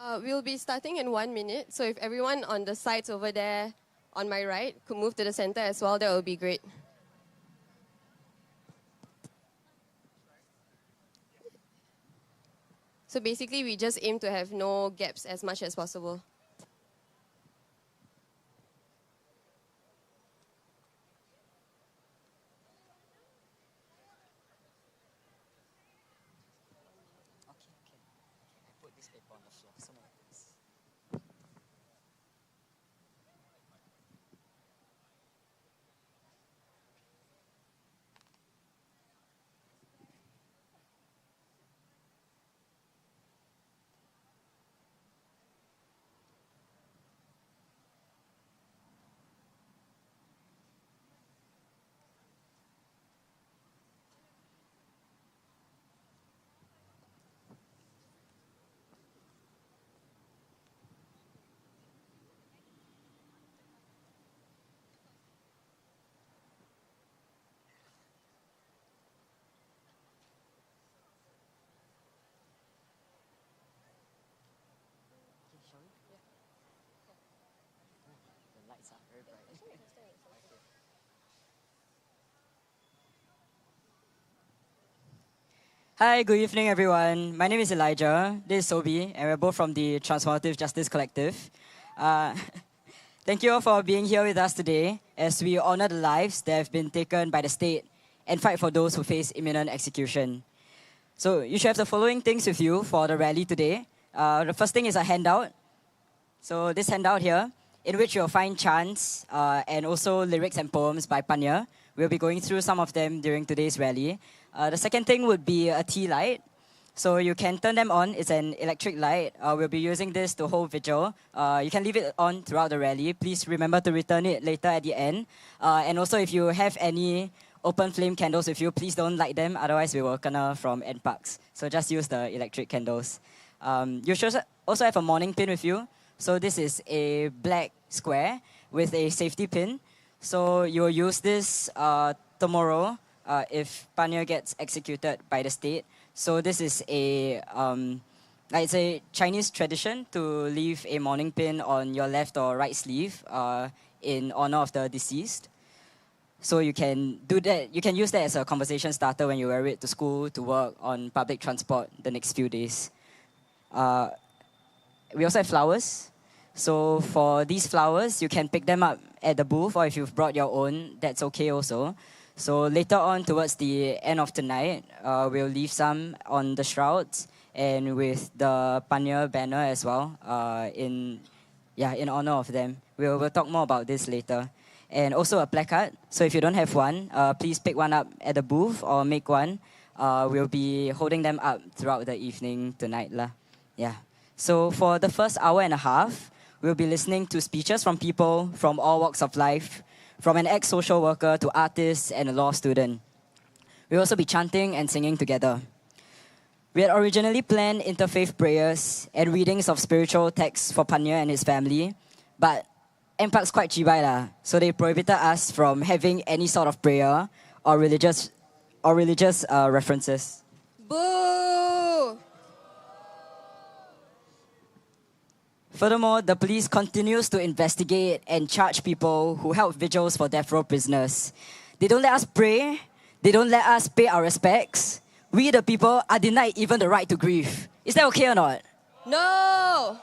We'll be starting in 1 minute. So if everyone on the sides over there on my right could move to the center as well, that would be great. So basically, we just aim to have no gaps as much as possible. Hi, good evening, everyone. My name is Elijah. This is Soie, and we're both from the Transformative Justice Collective. Thank you all for being here with us today as we honor the lives that have been taken by the state and fight for those who face imminent execution. So you should have the following things with you for the rally today. The first thing is a handout. So this handout here, in which you'll find chants and also lyrics and poems by Pannir. We'll be going through some of them during today's rally. The second thing would be a tea light. So you can turn them on. It's an electric light. We'll be using this to hold vigil. You can leave it on throughout the rally. Please remember to return it later at the end. And also, if you have any open flame candles with you, please don't light them. Otherwise, we will kena from NParks. So just use the electric candles. You should also have a morning pin with you. So this is a black square with a safety pin. So you'll use this tomorrow if Pannir gets executed by the state. So this is it's a Chinese tradition to leave a mourning pin on your left or right sleeve in honor of the deceased. So you can do that. You can use that as a conversation starter when you wear it to school, to work, on public transport the next few days. We also have flowers. So for these flowers, you can pick them up at the booth, or if you've brought your own, that's okay also. So later on, towards the end of tonight, we'll leave some on the shrouds and with the Pannir banner as well. In honor of them. We'll talk more about this later. And also a placard. So if you don't have one, please pick one up at the booth or make one. We'll be holding them up throughout the evening tonight lah. Yeah. So for the first hour and a half, we'll be listening to speeches from people from all walks of life, from an ex-social worker to artists and a law student. We'll also be chanting and singing together. We had originally planned interfaith prayers and readings of spiritual texts for Pannir and his family, but NPark's quite chibai lah, so they prohibited us from having any sort of prayer or religious references. Boo! Furthermore, the police continues to investigate and charge people who held vigils for death row prisoners. They don't let us pray. They don't let us pay our respects. We, the people, are denied even the right to grieve. Is that okay or not? No!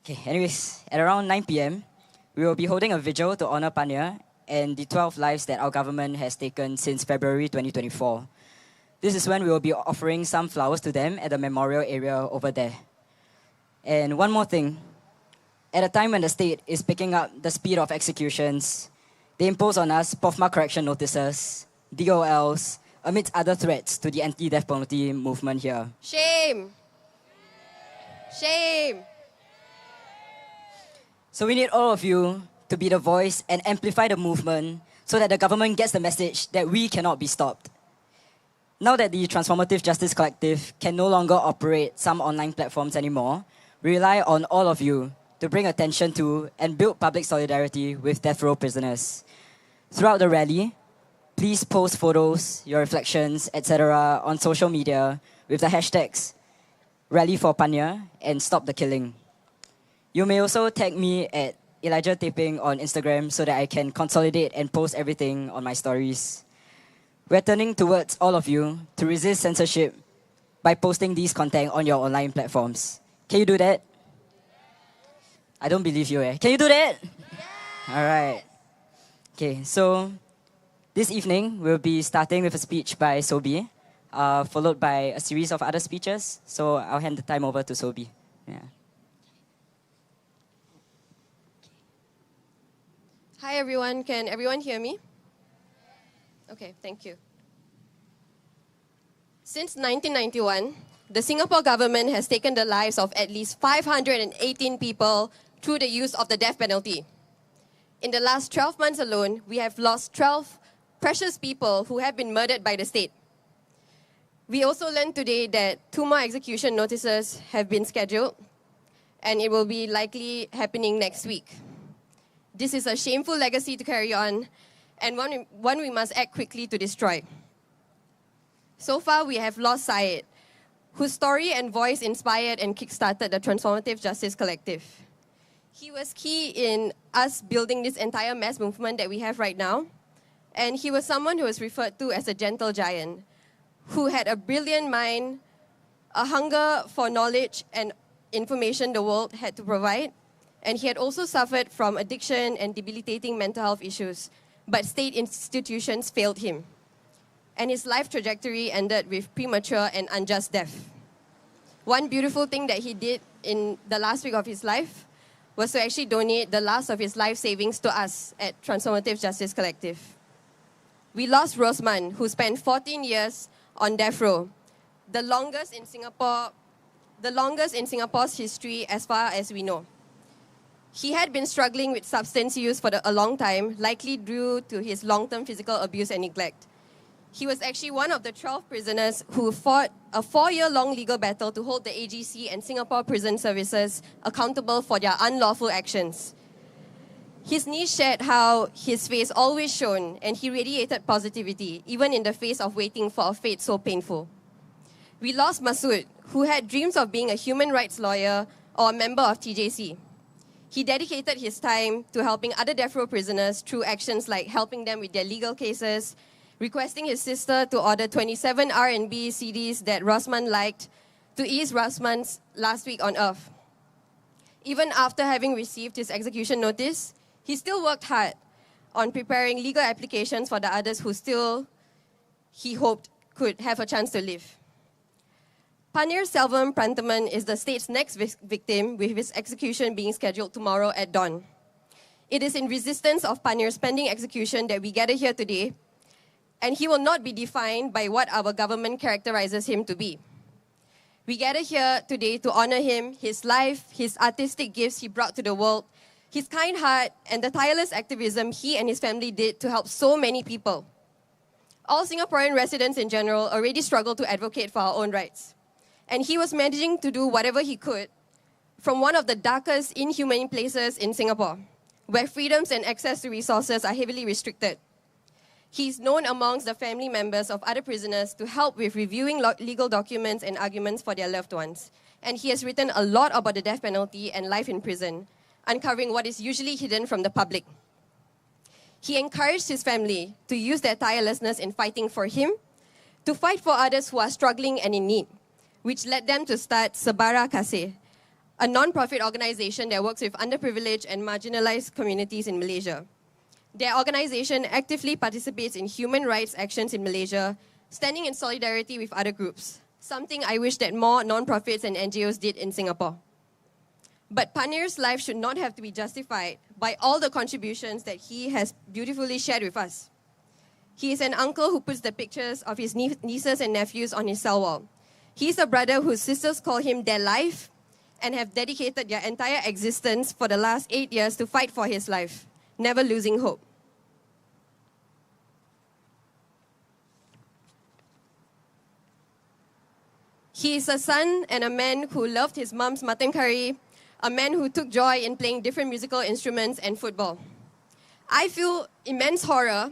Okay, anyways, at around 9 p.m., we will be holding a vigil to honor Pannir and the 12 lives that our government has taken since February 2024. This is when we will be offering some flowers to them at the memorial area over there. And one more thing, at a time when the state is picking up the speed of executions, they impose on us POFMA correction notices, DOLs, amidst other threats to the anti-death penalty movement here. Shame! Shame! So we need all of you to be the voice and amplify the movement so that the government gets the message that we cannot be stopped. Now that the Transformative Justice Collective can no longer operate some online platforms anymore, we rely on all of you to bring attention to and build public solidarity with death row prisoners. Throughout the rally, please post photos, your reflections, etc. on social media with the hashtags rally for Pannir, and stop the killing. You may also tag me at Elijah Taping on Instagram so that I can consolidate and post everything on my stories. We're turning towards all of you to resist censorship by posting these content on your online platforms. Can you do that? I don't believe you, eh? Can you do that? Yeah. All right. Okay, so this evening we'll be starting with a speech by Soie, followed by a series of other speeches. So I'll hand the time over to Soie. Yeah. Hi everyone, can everyone hear me? Okay, thank you. Since 1991, the Singapore government has taken the lives of at least 518 people through the use of the death penalty. In the last 12 months alone, we have lost 12 precious people who have been murdered by the state. We also learned today that 2 more execution notices have been scheduled, and it will be likely happening next week. This is a shameful legacy to carry on, and one we must act quickly to destroy. So far, we have lost Syed, whose story and voice inspired and kickstarted the Transformative Justice Collective. He was key in us building this entire mass movement that we have right now, and he was someone who was referred to as a gentle giant, who had a brilliant mind, a hunger for knowledge and information the world had to provide, and he had also suffered from addiction and debilitating mental health issues, but state institutions failed him. And his life trajectory ended with premature and unjust death. One beautiful thing that he did in the last week of his life was to actually donate the last of his life savings to us at Transformative Justice Collective. We lost Rosman, who spent 14 years on death row, the longest in Singapore's history as far as we know. He had been struggling with substance use for a long time, likely due to his long-term physical abuse and neglect. He was actually one of the 12 prisoners who fought a 4-year-long legal battle to hold the AGC and Singapore Prison Services accountable for their unlawful actions. His niece shared how his face always shone, and he radiated positivity, even in the face of waiting for a fate so painful. We lost Masood, who had dreams of being a human rights lawyer or a member of TJC. He dedicated his time to helping other death row prisoners through actions like helping them with their legal cases, requesting his sister to order 27 R&B CDs that Rosman liked to ease Rosman's last week on earth. Even after having received his execution notice, he still worked hard on preparing legal applications for the others who still, he hoped, could have a chance to live. Pannir Selvam Pranthaman is the state's next victim, with his execution being scheduled tomorrow at dawn. It is in resistance of Pannir's pending execution that we gather here today, and he will not be defined by what our government characterizes him to be. We gather here today to honor him, his life, his artistic gifts he brought to the world, his kind heart, and the tireless activism he and his family did to help so many people. All Singaporean residents in general already struggle to advocate for our own rights. And he was managing to do whatever he could from one of the darkest, inhumane places in Singapore, where freedoms and access to resources are heavily restricted. He's known amongst the family members of other prisoners to help with reviewing legal documents and arguments for their loved ones. And he has written a lot about the death penalty and life in prison, uncovering what is usually hidden from the public. He encouraged his family to use their tirelessness in fighting for him, to fight for others who are struggling and in need, which led them to start Sebara Kasih, a non-profit organization that works with underprivileged and marginalized communities in Malaysia. Their organization actively participates in human rights actions in Malaysia, standing in solidarity with other groups, something I wish that more non-profits and NGOs did in Singapore. But Pannir's life should not have to be justified by all the contributions that he has beautifully shared with us. He is an uncle who puts the pictures of his nieces and nephews on his cell wall. He's a brother whose sisters call him their life and have dedicated their entire existence for the last 8 years to fight for his life, never losing hope. He is a son and a man who loved his mom's mutton curry, a man who took joy in playing different musical instruments and football. I feel immense horror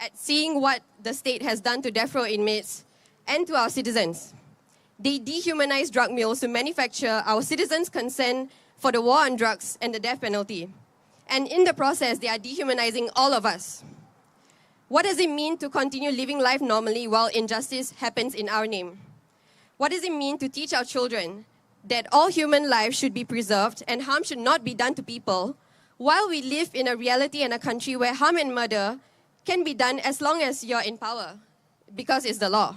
at seeing what the state has done to death row inmates and to our citizens. They dehumanize drug mills to manufacture our citizens' consent for the war on drugs and the death penalty. And in the process, they are dehumanizing all of us. What does it mean to continue living life normally while injustice happens in our name? What does it mean to teach our children that all human lives should be preserved and harm should not be done to people, while we live in a reality and a country where harm and murder can be done as long as you're in power, because it's the law?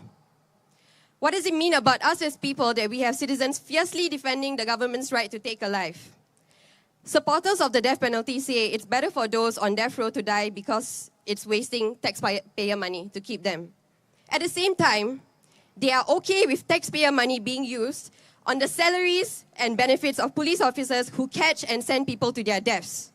What does it mean about us as people that we have citizens fiercely defending the government's right to take a life? Supporters of the death penalty say it's better for those on death row to die because it's wasting taxpayer money to keep them. At the same time, they are okay with taxpayer money being used on the salaries and benefits of police officers who catch and send people to their deaths,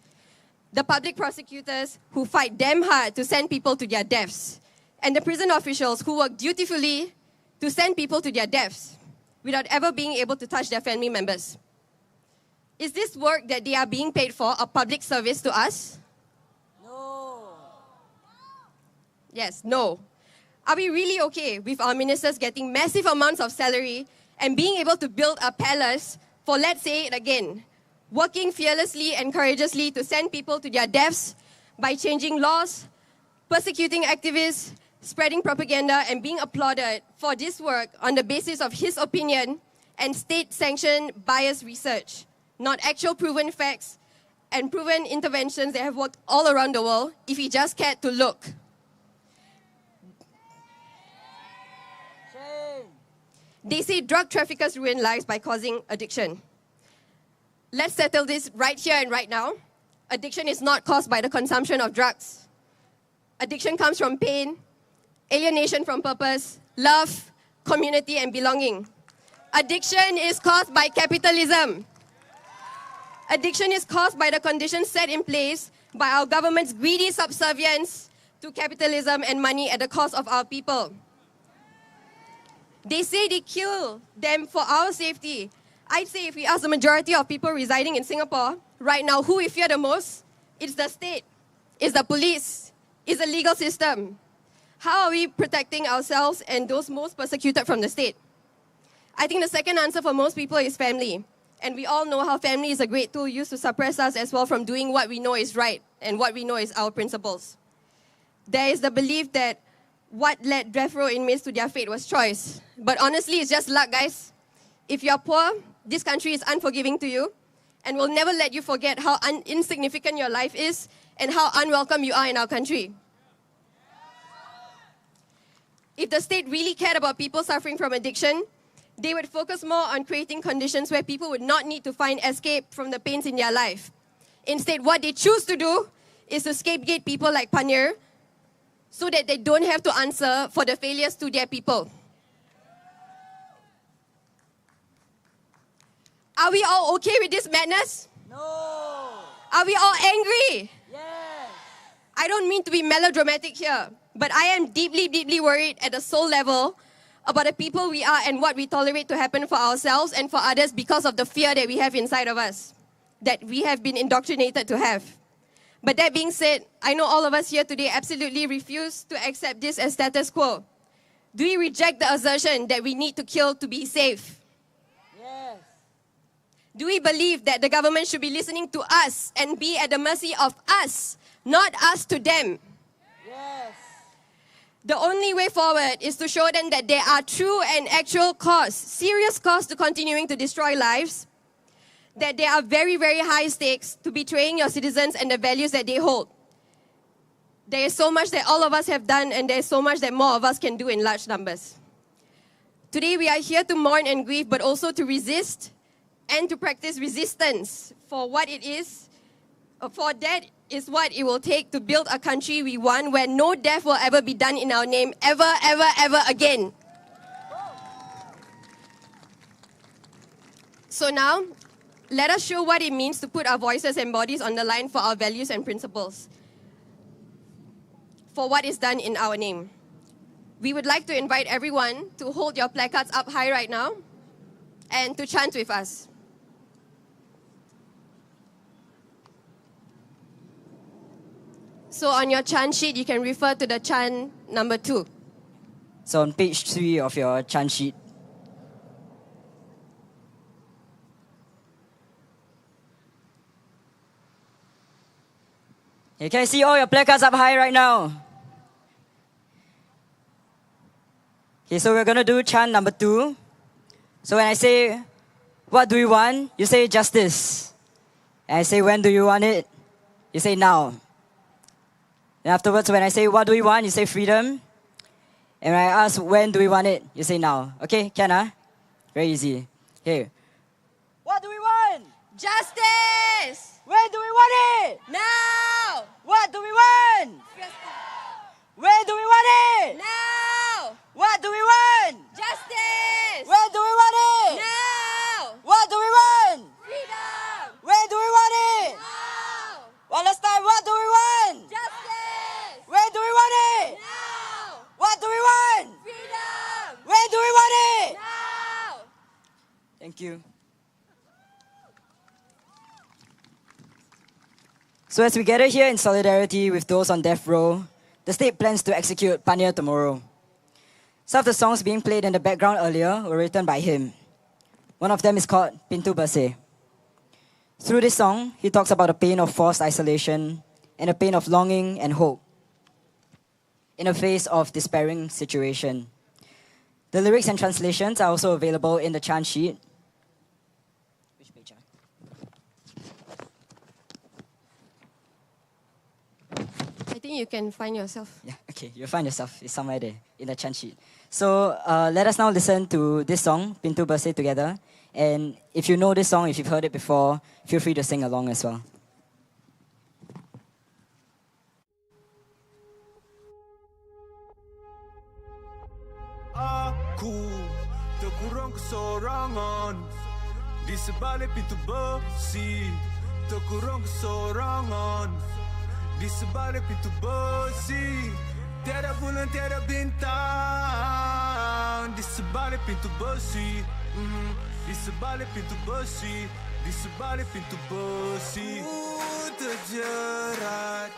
the public prosecutors who fight damn hard to send people to their deaths, and the prison officials who work dutifully to send people to their deaths without ever being able to touch their family members. Is this work that they are being paid for a public service to us? No. Yes, no. Are we really okay with our ministers getting massive amounts of salary and being able to build a palace for, let's say it again, working fearlessly and courageously to send people to their deaths by changing laws, persecuting activists, spreading propaganda, and being applauded for this work on the basis of his opinion and state-sanctioned biased research, not actual proven facts and proven interventions that have worked all around the world if he just cared to look? Shame. They say drug traffickers ruin lives by causing addiction. Let's settle this right here and right now. Addiction is not caused by the consumption of drugs. Addiction comes from pain, alienation from purpose, love, community, and belonging. Addiction is caused by capitalism. Addiction is caused by the conditions set in place by our government's greedy subservience to capitalism and money at the cost of our people. They say they kill them for our safety. I'd say if we ask the majority of people residing in Singapore right now who we fear the most, it's the state, it's the police, it's the legal system. How are we protecting ourselves and those most persecuted from the state? I think the second answer for most people is family. And we all know how family is a great tool used to suppress us as well from doing what we know is right and what we know is our principles. There is the belief that what led death row inmates to their fate was choice. But honestly, it's just luck, guys. If you're poor, this country is unforgiving to you and will never let you forget how insignificant your life is and how unwelcome you are in our country. If the state really cared about people suffering from addiction, they would focus more on creating conditions where people would not need to find escape from the pains in their life. Instead, what they choose to do is to scapegoat people like Pannir so that they don't have to answer for the failures to their people. Are we all okay with this madness? No. Are we all angry? Yes. I don't mean to be melodramatic here, but I am deeply, deeply worried at the soul level about the people we are and what we tolerate to happen for ourselves and for others because of the fear that we have inside of us, that we have been indoctrinated to have. But that being said, I know all of us here today absolutely refuse to accept this as status quo. Do we reject the assertion that we need to kill to be safe? Yes. Do we believe that the government should be listening to us and be at the mercy of us, not us to them? Yes. The only way forward is to show them that there are true and actual costs, serious costs to continuing to destroy lives, that there are very, very high stakes to betraying your citizens and the values that they hold. There is so much that all of us have done, and there is so much that more of us can do in large numbers. Today we are here to mourn and grieve, but also to resist and to practice resistance for what it is, for that is what it will take to build a country we want where no death will ever be done in our name, ever, ever, ever again. So now, let us show what it means to put our voices and bodies on the line for our values and principles, for what is done in our name. We would like to invite everyone to hold your placards up high right now and to chant with us. So on your chant sheet, you can refer to the chant number 2. So on page 3 of your chant sheet. Hey, can I see all your placards up high right now? Okay, so we're going to do chant number 2. So when I say, what do we want? You say justice. And I say, when do you want it? You say now. And afterwards, when I say, what do we want? You say freedom. And when I ask, when do we want it? You say now. Okay, can I? Very easy. Okay. What do we want? Justice! When do we want it? Now! What do we want? When do we want it? Now! What do we want? Justice! When do we want it? Now! What do we want? Freedom! When do we want it? Now! One last time, what do we want? Justice! When do we want it? Now! What do we want? Freedom! When do we want it? Now! Thank you. So as we gather here in solidarity with those on death row, the state plans to execute Pannir tomorrow. Some of the songs being played in the background earlier were written by him. One of them is called Pintu Bersih. Through this song, he talks about the pain of forced isolation and the pain of longing and hope in the face of despairing situation. The lyrics and translations are also available in the chant sheet. Which page? I think you can find yourself. Yeah, okay, you'll find yourself. It's somewhere there in the chant sheet. So let us now listen to this song, Pintu Bersih, together. And if you know this song, if you've heard it before, feel free to sing along as well. Aku terkurung kesorangan di sebalik pintu besi. Terkurung kesorangan di sebalik pintu besi. Tiada bulan, tiada bintang di sebalik pintu besi. Di sebalik pintu besi, di sebalik pintu besi. Terjerat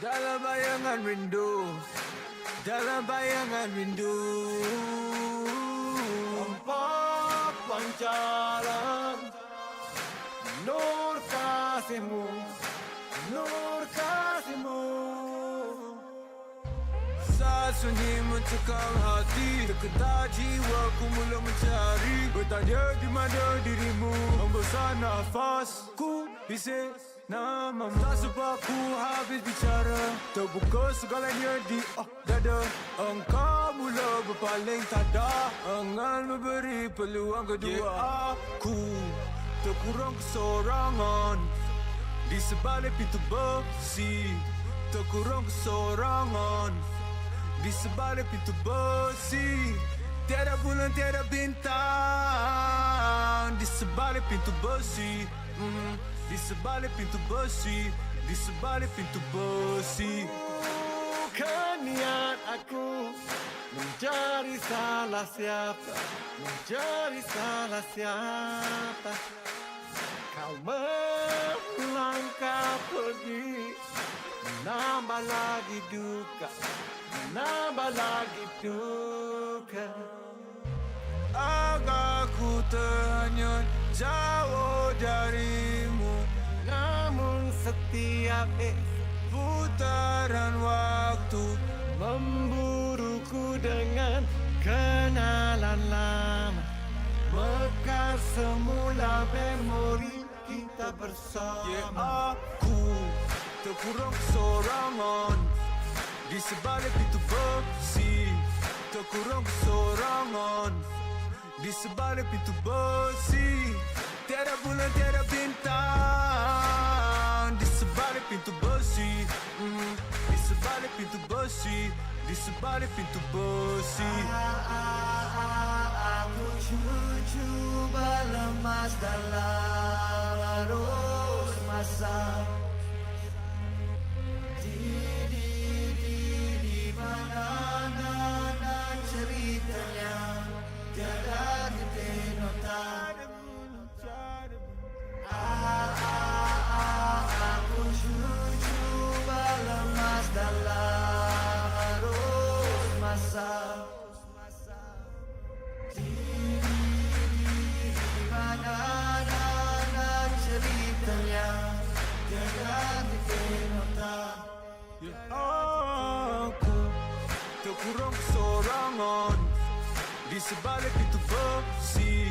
dalam bayangan rindu, dalam bayangan rindu. Empat pancaran nur kasihmu, nur kasihmu. Saat sunyi mencekam hati, terketar jiwaku mula mencari. Bertanya di mana dirimu, hembusan nafasku bising namamu. Tak sempat ku habis bicara, terbuka segalanya di dada. Engkau mula berpaling tada, enggan memberi peluang kedua. Aku terkurung kesorangan di sebalik pintu besi. Terkurung kesorangan di sebalik pintu besi. Tiada bulan, tiada bintang di sebalik pintu besi. Di sebalik pintu besi, di sebalik pintu besi. Bukan niat aku mencari salah siapa, mencari salah siapa. Kau melangkah pergi, menambah lagi duka, menambah lagi duka. Agar ku terhanyut jauh darimu, namun setiap putaran waktu memburuku dengan kenalan lama. Bekas semula memori kita bersama. Aku terkurung kesorangan di sebalik pintu besi. Terkurung kesorangan di sebalik pintu besi. Tiada bulan, tiada bintang di sebalik pintu besi. Di sebalik pintu besi, di sebalik pintu besi. Aku cucu berlemas dalam arus masa. Di mana ceritanya tiada nota. Aku cucu berlemas dalam arus masa. Di mana di sebalik pintu besi.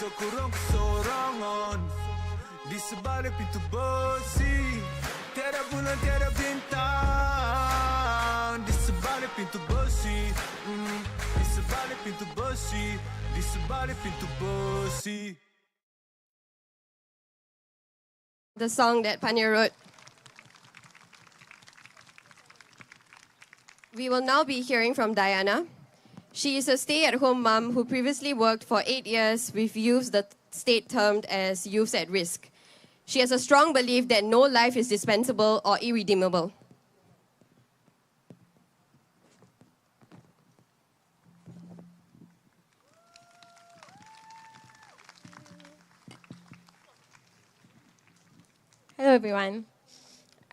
Terkurung kesorangan di sebalik pintu besi. Tiada bulan, tiada bintang di sebalik pintu besi. Di sebalik pintu besi. Di sebalik pintu besi. The song that Pannir wrote. We will now be hearing from Diana. She is a stay-at-home mom who previously worked for 8 years with youths the state termed as youths at risk. She has a strong belief that no life is dispensable or irredeemable. Hello everyone.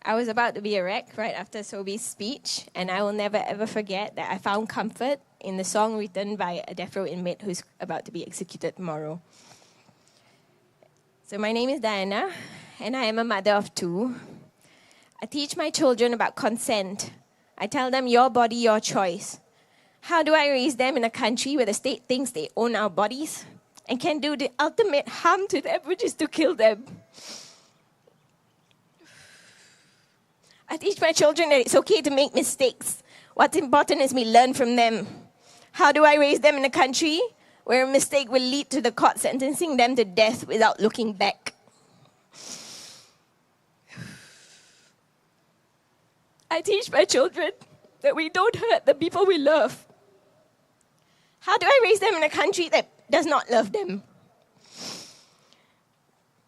I was about to be a wreck right after Soie's speech, and I will never ever forget that I found comfort in the song written by a death row inmate who's about to be executed tomorrow. So my name is Diana, and I am a mother of 2. I teach my children about consent. I tell them your body, your choice. How do I raise them in a country where the state thinks they own our bodies and can do the ultimate harm to them, which is to kill them? I teach my children that it's okay to make mistakes. What's important is we learn from them. How do I raise them in a country where a mistake will lead to the court sentencing them to death without looking back? I teach my children that we don't hurt the people we love. How do I raise them in a country that does not love them?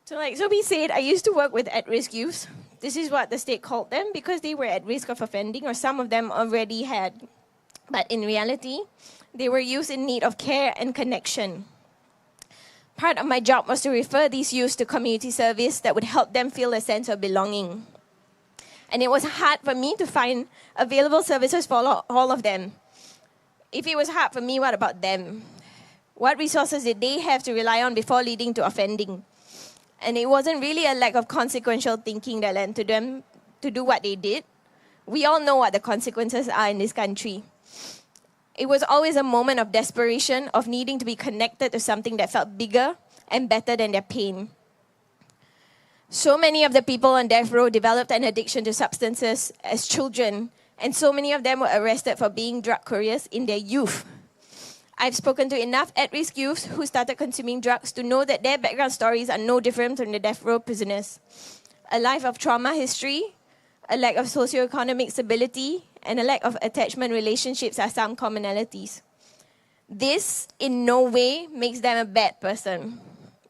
So like Soie said, I used to work with at-risk youths. This is what the state called them because they were at risk of offending, or some of them already had. But in reality, they were youths in need of care and connection. Part of my job was to refer these youths to community service that would help them feel a sense of belonging. And it was hard for me to find available services for all of them. If it was hard for me, what about them? What resources did they have to rely on before leading to offending? And it wasn't really a lack of consequential thinking that led to them to do what they did. We all know what the consequences are in this country. It was always a moment of desperation, of needing to be connected to something that felt bigger and better than their pain. So many of the people on death row developed an addiction to substances as children, and so many of them were arrested for being drug couriers in their youth. I've spoken to enough at-risk youths who started consuming drugs to know that their background stories are no different from the death row prisoners. A life of trauma history, a lack of socioeconomic stability, and a lack of attachment relationships are some commonalities. This in no way makes them a bad person.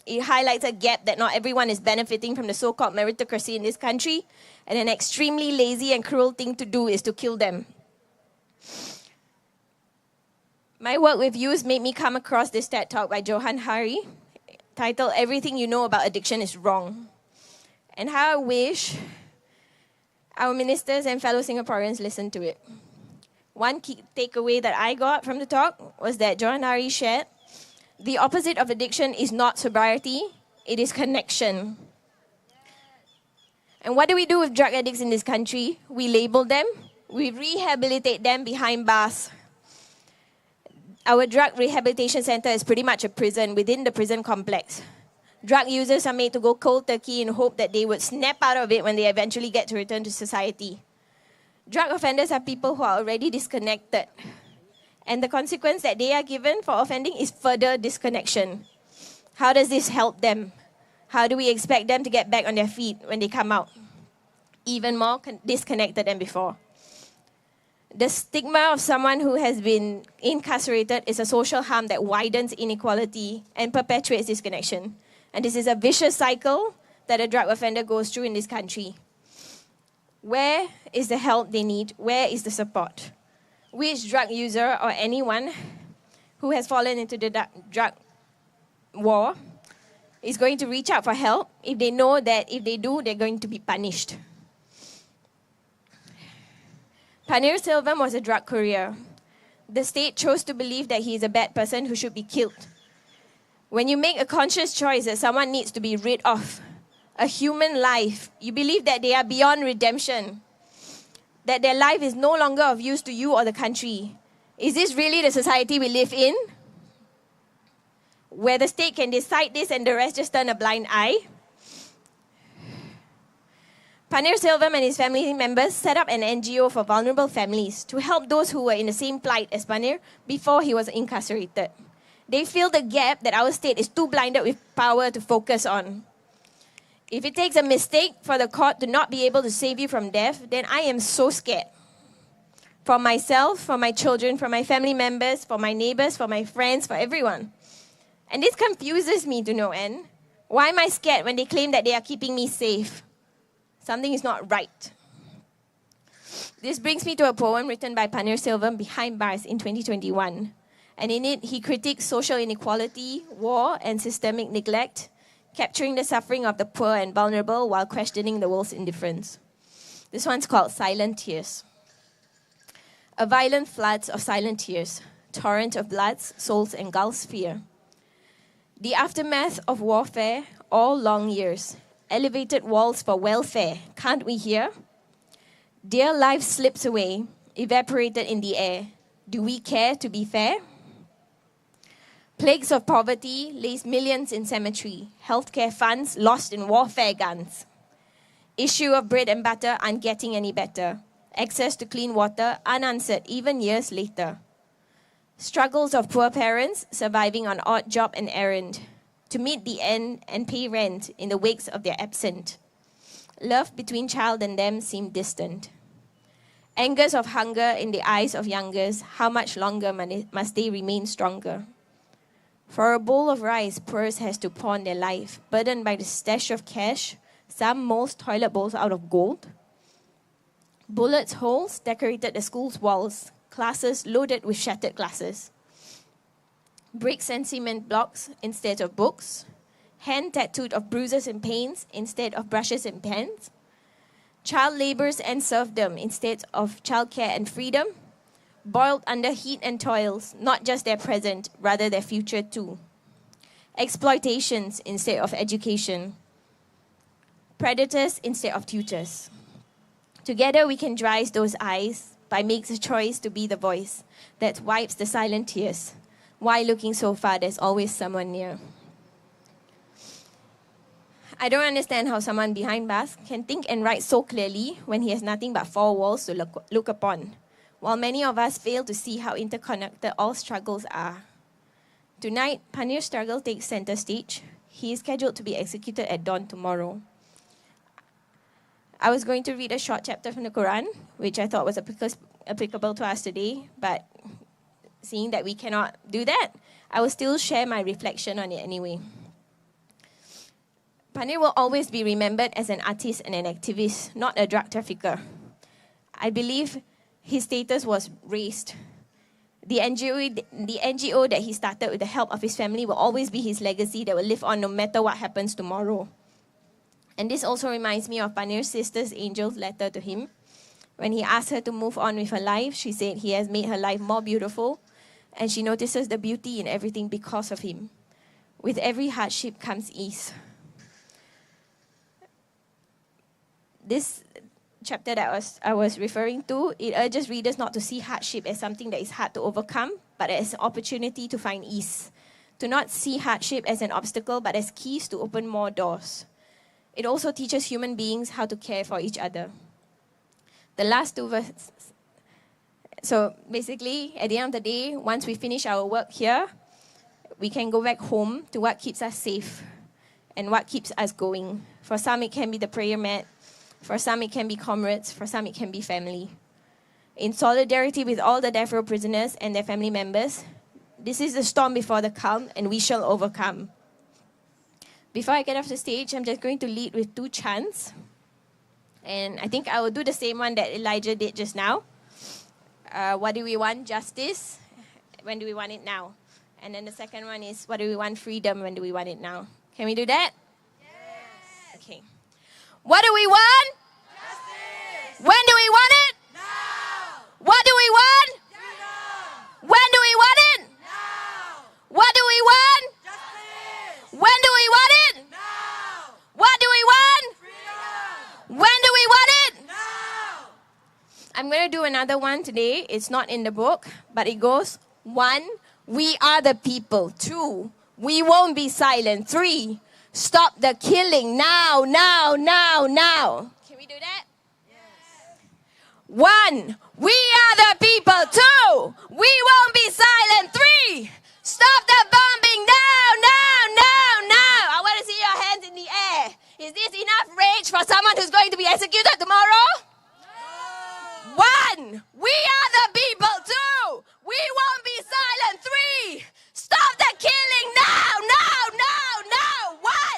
It highlights a gap that not everyone is benefiting from the so-called meritocracy in this country, and an extremely lazy and cruel thing to do is to kill them. My work with youth made me come across this TED Talk by Johan Hari, titled Everything You Know About Addiction is Wrong. And how I wish our ministers and fellow Singaporeans listened to it. One key takeaway that I got from the talk was that Johan Hari shared, the opposite of addiction is not sobriety, it is connection. And what do we do with drug addicts in this country? We label them, we rehabilitate them behind bars. Our drug rehabilitation center is pretty much a prison within the prison complex. Drug users are made to go cold turkey in hope that they would snap out of it when they eventually get to return to society. Drug offenders are people who are already disconnected. And the consequence that they are given for offending is further disconnection. How does this help them? How do we expect them to get back on their feet when they come out? Even more disconnected than before. The stigma of someone who has been incarcerated is a social harm that widens inequality and perpetuates disconnection. And this is a vicious cycle that a drug offender goes through in this country. Where is the help they need? Where is the support? Which drug user or anyone who has fallen into the drug war is going to reach out for help if they know that if they do, they're going to be punished? Pannir Selvam was a drug courier. The state chose to believe that he is a bad person who should be killed. When you make a conscious choice that someone needs to be rid of, a human life, you believe that they are beyond redemption, that their life is no longer of use to you or the country. Is this really the society we live in? where the state can decide this and the rest just turn a blind eye. Pannir Selvam and his family members set up an NGO for vulnerable families to help those who were in the same plight as Pannir before he was incarcerated. They feel the gap that our state is too blinded with power to focus on. If it takes a mistake for the court to not be able to save you from death, then I am so scared. For myself, for my children, for my family members, for my neighbors, for my friends, for everyone. And this confuses me to no end. Why am I scared when they claim that they are keeping me safe? Something is not right. This brings me to a poem written by Pannir Selvam behind bars in 2021. And in it, he critiques social inequality, war, and systemic neglect, capturing the suffering of the poor and vulnerable while questioning the world's indifference. This one's called Silent Tears. A violent flood of silent tears, torrent of bloods, souls engulfs fear. The aftermath of warfare, all long years, elevated walls for welfare, can't we hear? Dear life slips away, evaporated in the air. Do we care to be fair? Plagues of poverty lays millions in cemetery, healthcare funds lost in warfare guns. Issue of bread and butter aren't getting any better. Access to clean water unanswered even years later. Struggles of poor parents surviving on odd job and errand to meet the end and pay rent in the wakes of their absent. Love between child and them seem distant. Angers of hunger in the eyes of youngers, how much longer must they remain stronger? For a bowl of rice, poorest has to pawn their life, burdened by the stash of cash, some molds toilet bowls out of gold. Bullets' holes decorated the school's walls, classes loaded with shattered glasses. Bricks and cement blocks instead of books, hand tattooed of bruises and pains instead of brushes and pens. Child labours and serfdom instead of childcare and freedom. Boiled under heat and toils, not just their present, rather their future too. Exploitations instead of education. Predators instead of tutors. Together we can dry those eyes by making a choice to be the voice that wipes the silent tears. Why looking so far, there's always someone near. I don't understand how someone behind bars can think and write so clearly when he has nothing but four walls to look upon. While many of us fail to see how interconnected all struggles are. Tonight, Pannir's struggle takes center stage. He is scheduled to be executed at dawn tomorrow. I was going to read a short chapter from the Quran, which I thought was applicable to us today, but seeing that we cannot do that, I will still share my reflection on it anyway. Pannir will always be remembered as an artist and an activist, not a drug trafficker. I believe his status was raised. The NGO that he started with the help of his family will always be his legacy that will live on no matter what happens tomorrow. And this also reminds me of Pannir's sister's angel's letter to him. When he asked her to move on with her life, she said he has made her life more beautiful, and she notices the beauty in everything because of him. With every hardship comes ease. This chapter that I was referring to, it urges readers not to see hardship as something that is hard to overcome, but as an opportunity to find ease. To not see hardship as an obstacle, but as keys to open more doors. It also teaches human beings how to care for each other. The last two verses. So basically, at the end of the day, once we finish our work here, we can go back home to what keeps us safe and what keeps us going. For some, it can be the prayer mat. For some, it can be comrades. For some, it can be family. In solidarity with all the death row prisoners and their family members, this is the storm before the calm, and we shall overcome. Before I get off the stage, I'm just going to lead with 2 chants. And I think I will do the same one that Elijah did just now. What do we want? Justice. When do we want it now? And then the second one is, what do we want? Freedom. When do we want it now? Can we do that? Yes. Okay. What do we want? Justice. When do we want it? Now. What do we want? Freedom. When do we want it? Now. What do we want? Justice. When do we want it? Now. What do we want? Freedom. When do we want it? Now. I'm going to do another one today. It's not in the book, but it goes, 1, we are the people. 2, We won't be silent. 3, stop the killing now, now, now, now. Can we do that? Yes. 1, we are the people. 2, we won't be silent. 3, stop the bombing now, now, now, now. I want to see your hands in the air. Is this enough rage for someone who's going to be executed tomorrow? No. 1, we are the people. 2, we won't be silent. 3, stop the killing now, now, now, now.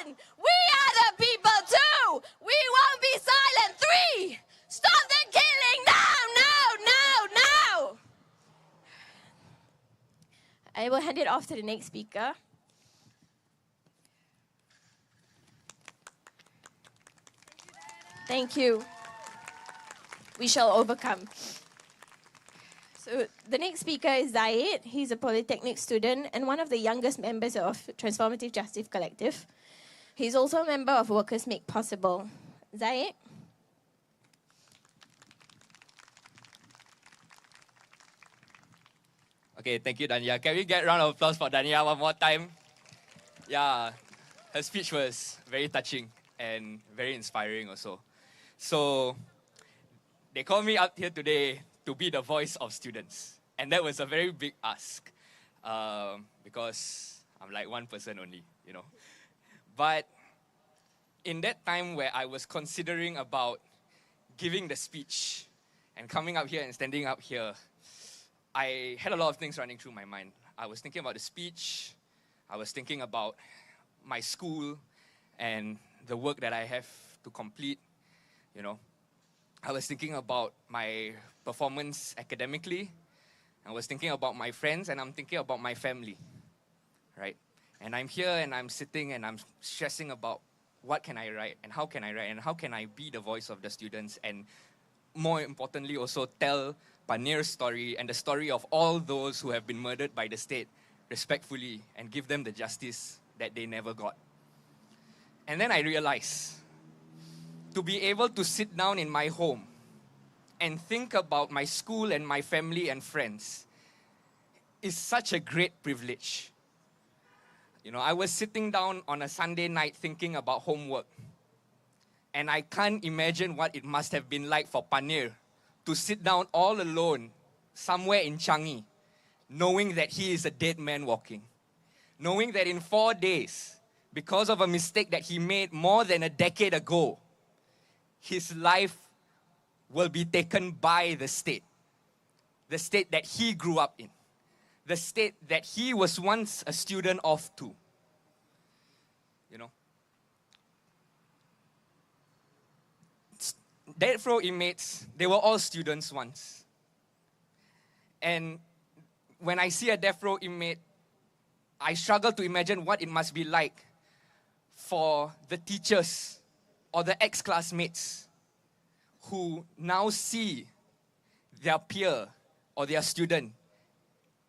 1, we are the people. 2, we won't be silent. 3, stop the killing now, now, now, now. I will hand it off to the next speaker. Thank you. We shall overcome. So the next speaker is Zaid. He's a Polytechnic student and one of the youngest members of Transformative Justice Collective. He's also a member of Workers Make Possible. Zaid? Okay, thank you, Dania. Can we get a round of applause for Dania one more time? Yeah, her speech was very touching and very inspiring also. So, they called me up here today to be the voice of students. And that was a very big ask because I'm like one person only, you know. But in that time where I was considering about giving the speech and coming up here and standing up here, I had a lot of things running through my mind. I was thinking about the speech, I was thinking about my school and the work that I have to complete, you know. I was thinking about my performance academically, I was thinking about my friends, and I'm thinking about my family, right? And I'm here and I'm sitting and I'm stressing about what can I write and how can I write and how can I be the voice of the students and more importantly also tell Pannir's story and the story of all those who have been murdered by the state respectfully and give them the justice that they never got. And then I realized to be able to sit down in my home and think about my school and my family and friends is such a great privilege. You know, I was sitting down on a Sunday night thinking about homework. And I can't imagine what it must have been like for Pannir to sit down all alone somewhere in Changi, knowing that he is a dead man walking. Knowing that in 4 days, because of a mistake that he made more than a decade ago, his life will be taken by the state that he grew up in, the state that he was once a student of too. You know, death row inmates, they were all students once. And when I see a death row inmate, I struggle to imagine what it must be like for the teachers or the ex-classmates who now see their peer or their student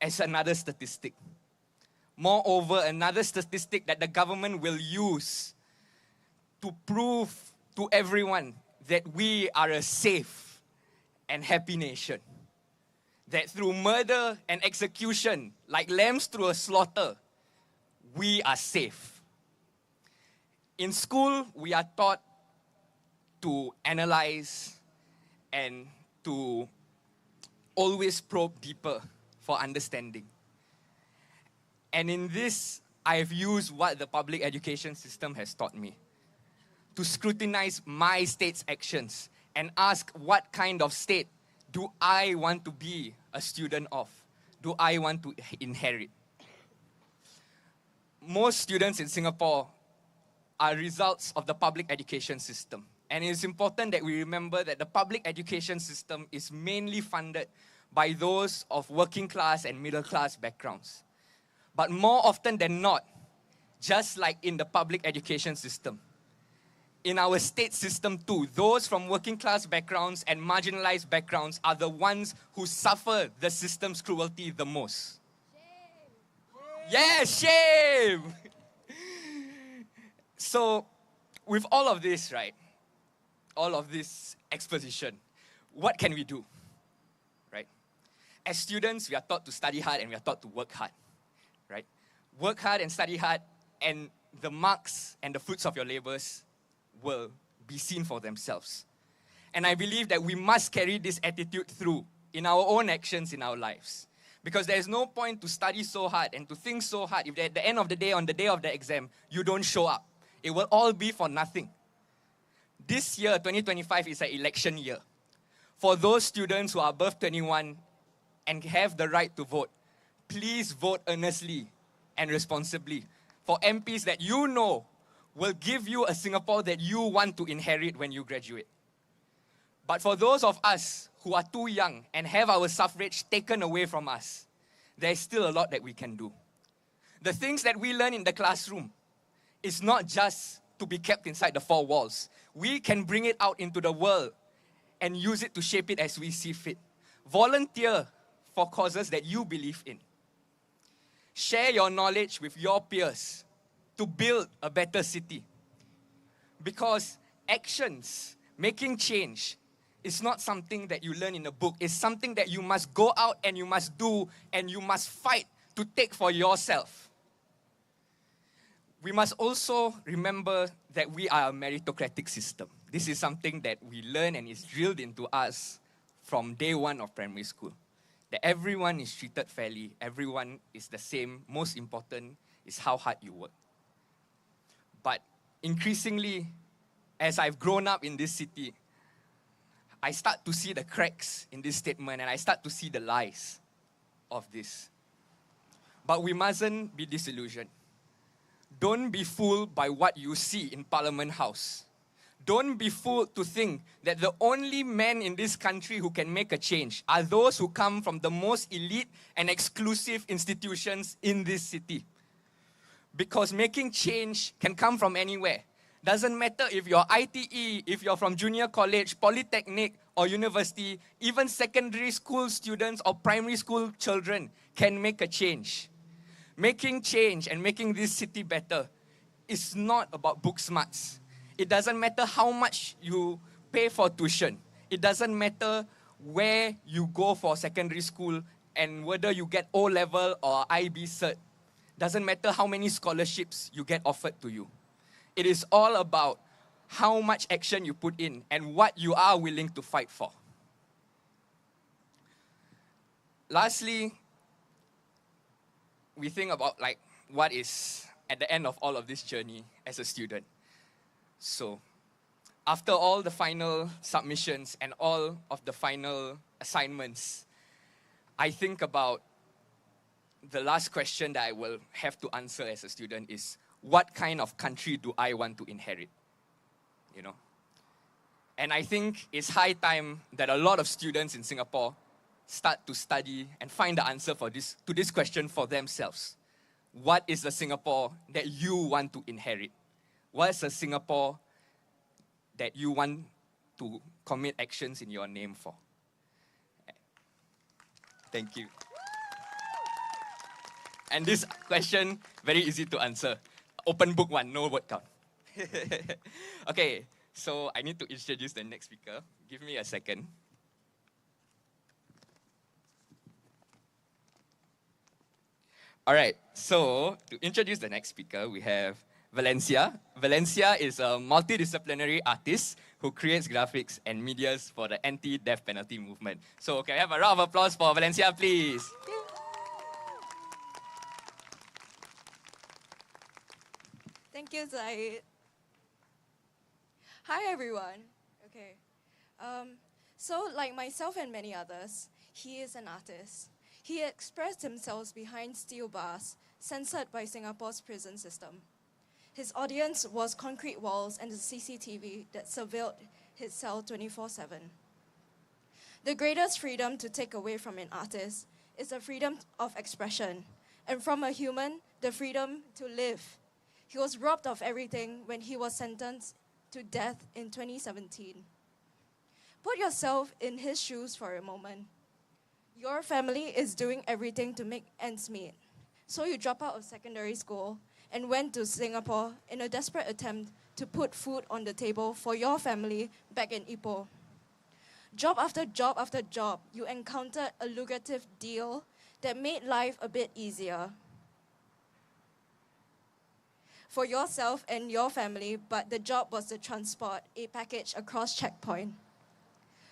as another statistic. Moreover, another statistic that the government will use to prove to everyone that we are a safe and happy nation. That through murder and execution, like lambs through a slaughter, we are safe. In school, we are taught to analyze and to always probe deeper for understanding. And in this, I've used what the public education system has taught me to scrutinize my state's actions and ask what kind of state do I want to be a student of? Do I want to inherit? Most students in Singapore are results of the public education system. And it's important that we remember that the public education system is mainly funded by those of working class and middle class backgrounds. But more often than not, just like in the public education system, in our state system too, those from working class backgrounds and marginalized backgrounds are the ones who suffer the system's cruelty the most. Shame. Yeah, shame! So, with all of this, right, all of this exposition, what can we do, right? As students, we are taught to study hard and we are taught to work hard, right? Work hard and study hard, and the marks and the fruits of your labors will be seen for themselves. And I believe that we must carry this attitude through in our own actions in our lives. Because there is no point to study so hard and to think so hard if at the end of the day, on the day of the exam, you don't show up. It will all be for nothing. This year, 2025, is an election year. For those students who are above 21 and have the right to vote, please vote earnestly and responsibly for MPs that you know will give you a Singapore that you want to inherit when you graduate. But for those of us who are too young and have our suffrage taken away from us, there is still a lot that we can do. The things that we learn in the classroom is not just to be kept inside the four walls. We can bring it out into the world and use it to shape it as we see fit. Volunteer for causes that you believe in. Share your knowledge with your peers to build a better city. Because actions, making change, is not something that you learn in a book. It's something that you must go out and you must do and you must fight to take for yourself. We must also remember that we are a meritocratic system. This is something that we learn and is drilled into us from day one of primary school. That everyone is treated fairly, everyone is the same. Most important is how hard you work. But increasingly, as I've grown up in this city, I start to see the cracks in this statement and I start to see the lies of this. But we mustn't be disillusioned. Don't be fooled by what you see in Parliament House. Don't be fooled to think that the only men in this country who can make a change are those who come from the most elite and exclusive institutions in this city. Because making change can come from anywhere. Doesn't matter if you're ITE, if you're from junior college, polytechnic, or university, even secondary school students or primary school children can make a change. Making change and making this city better is not about book smarts. It doesn't matter how much you pay for tuition. It doesn't matter where you go for secondary school and whether you get O-level or IB cert. Doesn't matter how many scholarships you get offered to you. It is all about how much action you put in and what you are willing to fight for. Lastly, we think about like what is at the end of all of this journey as a student. So, after all the final submissions and all of the final assignments, I think about the last question that I will have to answer as a student is, what kind of country do I want to inherit? You know? And I think it's high time that a lot of students in Singapore start to study and find the answer to this question for themselves. What is the Singapore that you want to inherit? What's a Singapore that you want to commit actions in your name for? Thank you. And this question, very easy to answer. Open book one, no word count. Okay, so I need to introduce the next speaker. Give me a second. All right, so to introduce the next speaker, we have Valencia. Valencia is a multidisciplinary artist who creates graphics and medias for the anti-death penalty movement. So can I have a round of applause for Valencia, please? Thank you, Zaid. Hi, everyone. Okay. So, like myself and many others, he is an artist. He expressed himself behind steel bars, censored by Singapore's prison system. His audience was concrete walls and the CCTV that surveilled his cell 24/7. The greatest freedom to take away from an artist is the freedom of expression, and from a human, the freedom to live. He was robbed of everything when he was sentenced to death in 2017. Put yourself in his shoes for a moment. Your family is doing everything to make ends meet. So you dropped out of secondary school and went to Singapore in a desperate attempt to put food on the table for your family back in Ipoh. Job after job after job, you encountered a lucrative deal that made life a bit easier. for yourself and your family, but the job was to transport a package across checkpoint.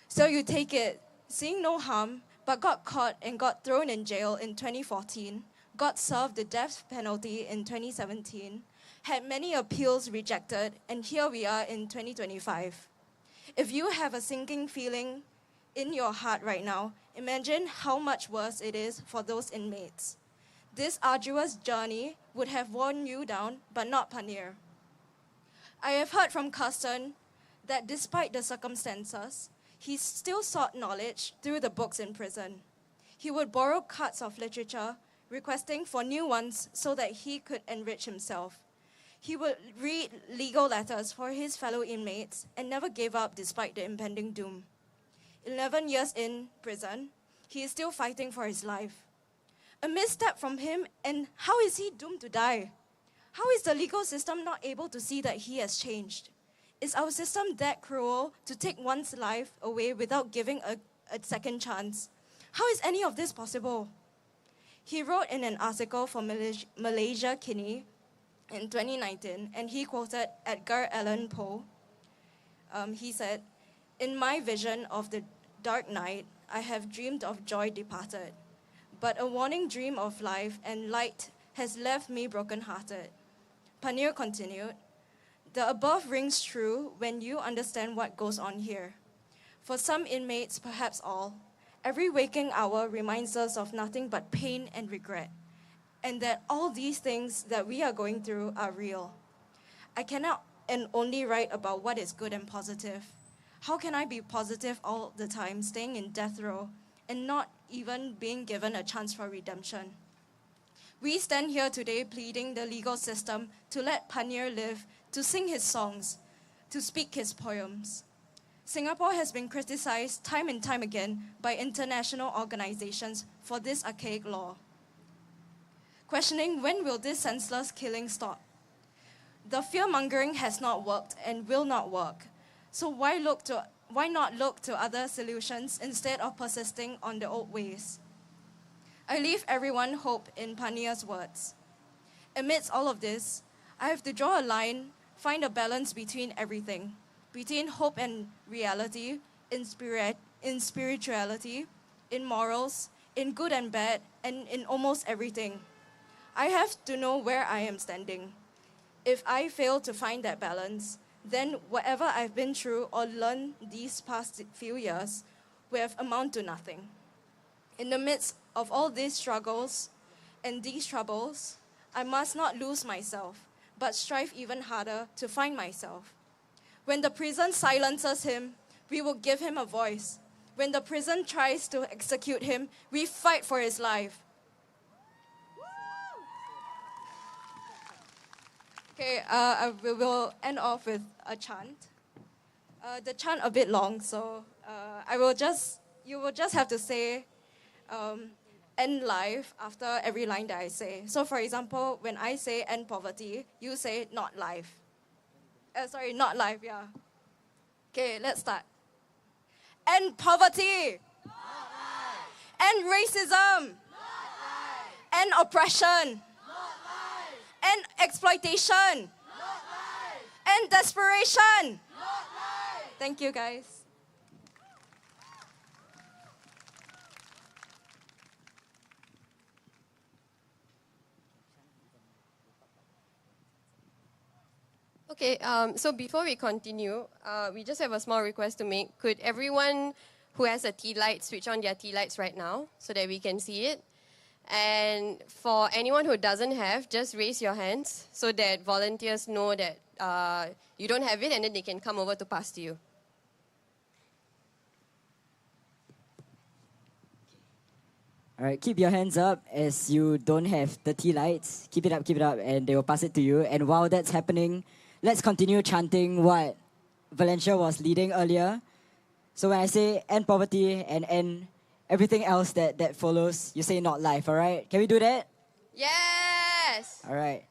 So you take it, seeing no harm, but got caught and got thrown in jail in 2014, got served the death penalty in 2017, had many appeals rejected, and here we are in 2025. If you have a sinking feeling in your heart right now, imagine how much worse it is for those inmates. This arduous journey would have worn you down, but not Pannir. I have heard from Carsten that despite the circumstances, he still sought knowledge through the books in prison. He would borrow cuts of literature, requesting for new ones so that he could enrich himself. He would read legal letters for his fellow inmates and never gave up despite the impending doom. 11 years in prison, he is still fighting for his life. A misstep from him, and how is he doomed to die? How is the legal system not able to see that he has changed? Is our system that cruel to take one's life away without giving a second chance? How is any of this possible? He wrote in an article for Malaysia Kini in 2019, and he quoted Edgar Allan Poe. He said, "In my vision of the dark night, I have dreamed of joy departed, but a warning dream of life and light has left me broken-hearted." Pannir continued, "The above rings true when you understand what goes on here. For some inmates, perhaps all, every waking hour reminds us of nothing but pain and regret, and that all these things that we are going through are real. I cannot and only write about what is good and positive. How can I be positive all the time, staying in death row, and not even being given a chance for redemption? We stand here today pleading the legal system to let Pannir live, to sing his songs, to speak his poems. Singapore has been criticized time and time again by international organizations for this archaic law, questioning when will this senseless killing stop. The fear-mongering has not worked and will not work, so why not look to other solutions instead of persisting on the old ways? I leave everyone hope in Pannir's words. Amidst all of this, I have to draw a line, find a balance between everything, between hope and reality, in spirituality, in morals, in good and bad, and in almost everything. I have to know where I am standing. If I fail to find that balance, then whatever I've been through or learned these past few years will have amount to nothing. In the midst of all these struggles and these troubles, I must not lose myself, but strive even harder to find myself. When the prison silences him, we will give him a voice. When the prison tries to execute him, we fight for his life. Okay, we will end off with a chant. The chant a bit long, so you will just have to say end life after every line that I say. So for example, when I say end poverty, you say not life. Not life, yeah. Okay, let's start. End poverty. Not life. End racism. Not life. End oppression. Not life. End exploitation. Not life. End desperation. Not life. Thank you, guys. Okay, so before we continue, we just have a small request to make. Could everyone who has a tea light switch on their tea lights right now so that we can see it? And for anyone who doesn't have, just raise your hands so that volunteers know that you don't have it, and then they can come over to pass to you. All right, keep your hands up as you don't have the tea lights. Keep it up, and they will pass it to you. And while that's happening, let's continue chanting what Valencia was leading earlier. So when I say end poverty and end everything else that follows, you say not life, all right? Can we do that? Yes! All right.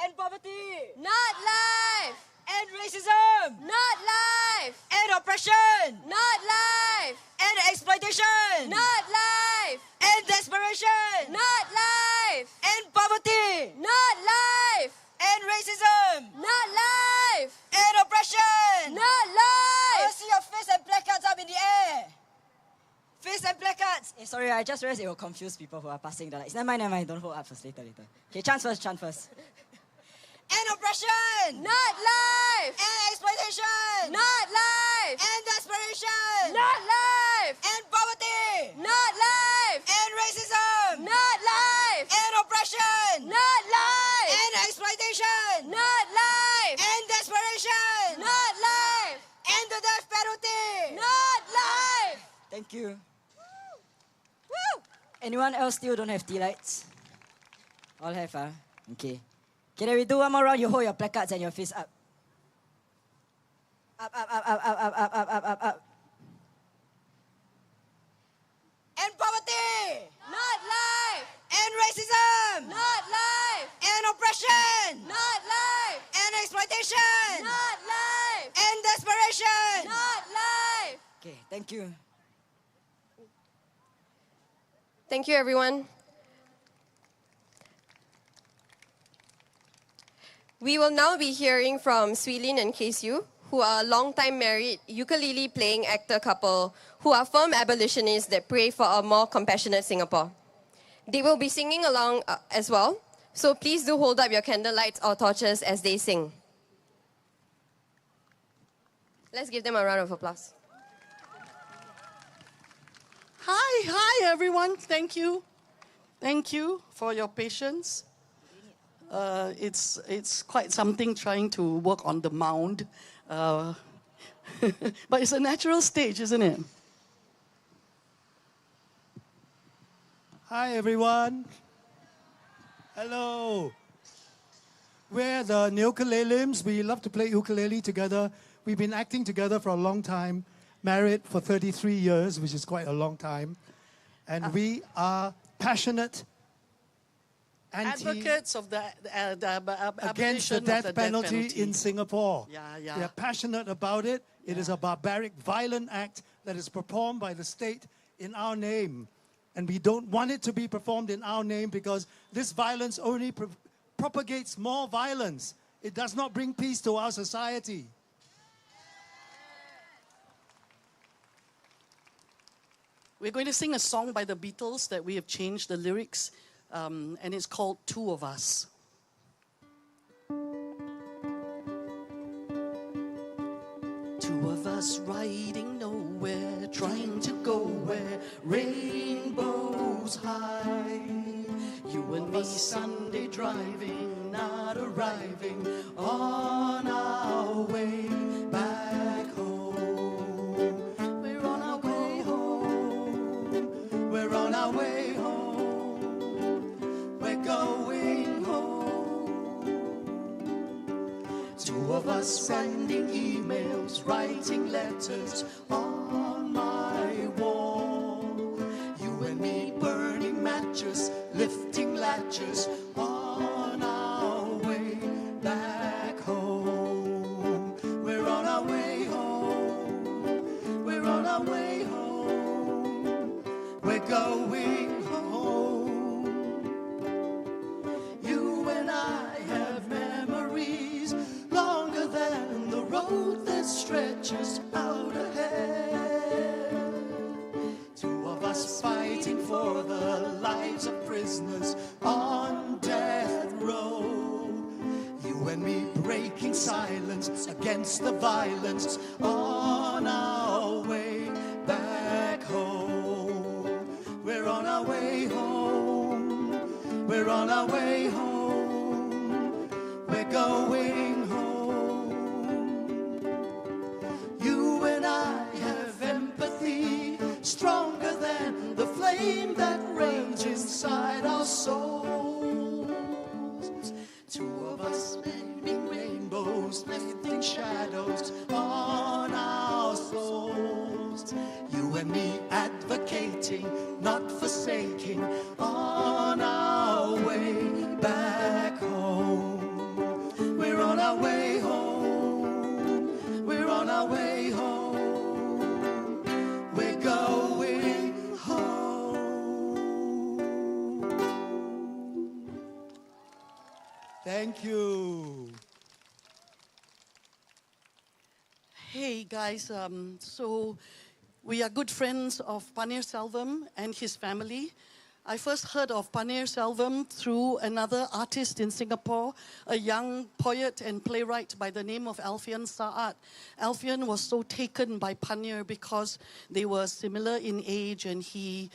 End poverty! Not life! End racism! Not life! End oppression! Not life! End exploitation! Not life! End desperation! Not life! End poverty! Not life! End racism! sorry, I just realized it will confuse people who are passing the lights. Never mind. Don't hold up first, later. Okay, chants first. End oppression! Not life! End exploitation! Not life! End desperation! Not life! End poverty! Not life! End racism! Not life! End oppression! Not life! End exploitation! Not life! End desperation! Not life! End the death penalty! Not life! Thank you. Woo! Anyone else still don't have tea lights? All have, huh? Okay. Okay, then we do one more round. You hold your placards and your fists up. Up. End poverty! Not life! End racism! Not life! End oppression! Not life! End exploitation! Not life! End desperation! Not life! Okay, thank you. Thank you, everyone. We will now be hearing from Suilin and Kesu, who are a long-time married ukulele-playing actor couple who are firm abolitionists that pray for a more compassionate Singapore. They will be singing along as well, so please do hold up your candlelights or torches as they sing. Let's give them a round of applause. Hi everyone. Thank you for your patience. It's quite something trying to work on the mound, but it's a natural stage, isn't it? Hi everyone. Hello. We're the Ukulelems. We love to play ukulele together. We've been acting together for a long time, married for 33 years, which is quite a long time. And we are passionate Advocates of the against the death penalty in Singapore. Yeah. We are passionate about it. It is a barbaric, violent act that is performed by the state in our name. And we don't want it to be performed in our name because this violence only propagates more violence. It does not bring peace to our society. We're going to sing a song by the Beatles that we have changed the lyrics, and it's called Two of Us. Two of us riding nowhere, trying to go where rainbows high. You and me Sunday driving, not arriving on our way back home. We're on our way home. We're on our way home. We're going home. Two of us sending emails, writing letters on my wall. You and me burning matches, lifting latches on our way back home. We're on our way home. We're on our way home. We're going home. You and I have memories longer than the road that stretches out ahead. Two of us fighting for the lives of prisoners on death row. You and me breaking silence against the violence on our way back home. We're on our way home. We're on our way home. We're going home. You and I have empathy stronger than the flame that rages inside our souls. Two of us making rainbows, lifting shadows on our souls. You and me advocating, not forsaking, on our way back home. We're on our way home. We're on our way home. We're going home. Thank you. Hey guys, so We are good friends of Pannir Selvam and his family. I first heard of Pannir Selvam through another artist in Singapore, a young poet and playwright by the name of Alfian Saad. Alfian was so taken by Pannir because they were similar in age, and he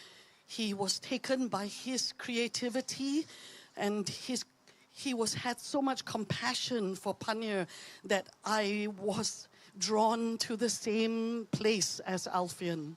was taken by his creativity, and he had so much compassion for Pannir that I was drawn to the same place as Alfian.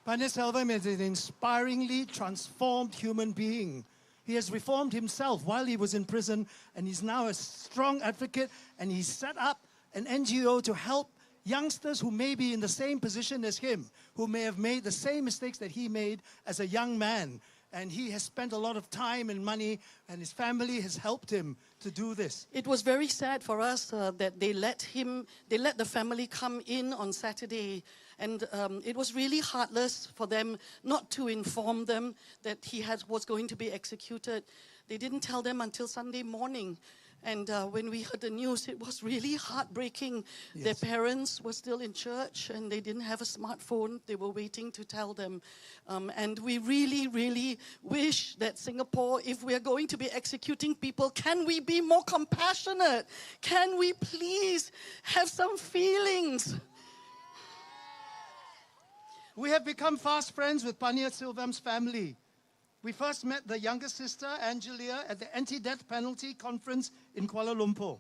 Pannir Selvam is an inspiringly transformed human being. He has reformed himself while he was in prison, and he's now a strong advocate, and he's set up an NGO to help youngsters who may be in the same position as him, who may have made the same mistakes that he made as a young man. And he has spent a lot of time and money, and his family has helped him to do this. It was very sad for us that they let the family come in on Saturday. And it was really heartless for them not to inform them that he was going to be executed. They didn't tell them until Sunday morning. And when we heard the news, it was really heartbreaking. Yes. Their parents were still in church, and they didn't have a smartphone. They were waiting to tell them. And we really, really wish that Singapore, if we are going to be executing people, can we be more compassionate? Can we please have some feelings? We have become fast friends with Pannir Selvam's family. We first met the younger sister, Angelia, at the anti-death penalty conference in Kuala Lumpur.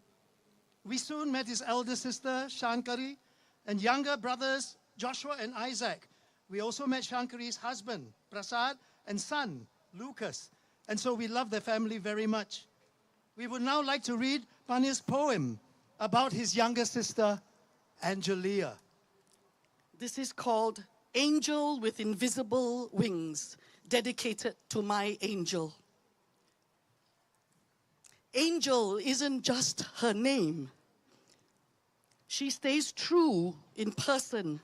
We soon met his elder sister, Shankari, and younger brothers, Joshua and Isaac. We also met Shankari's husband, Prasad, and son, Lucas. And so we love their family very much. We would now like to read Pannir's poem about his younger sister, Angelia. This is called Angel with Invisible Wings, dedicated to my angel. Angel isn't just her name. She stays true in person,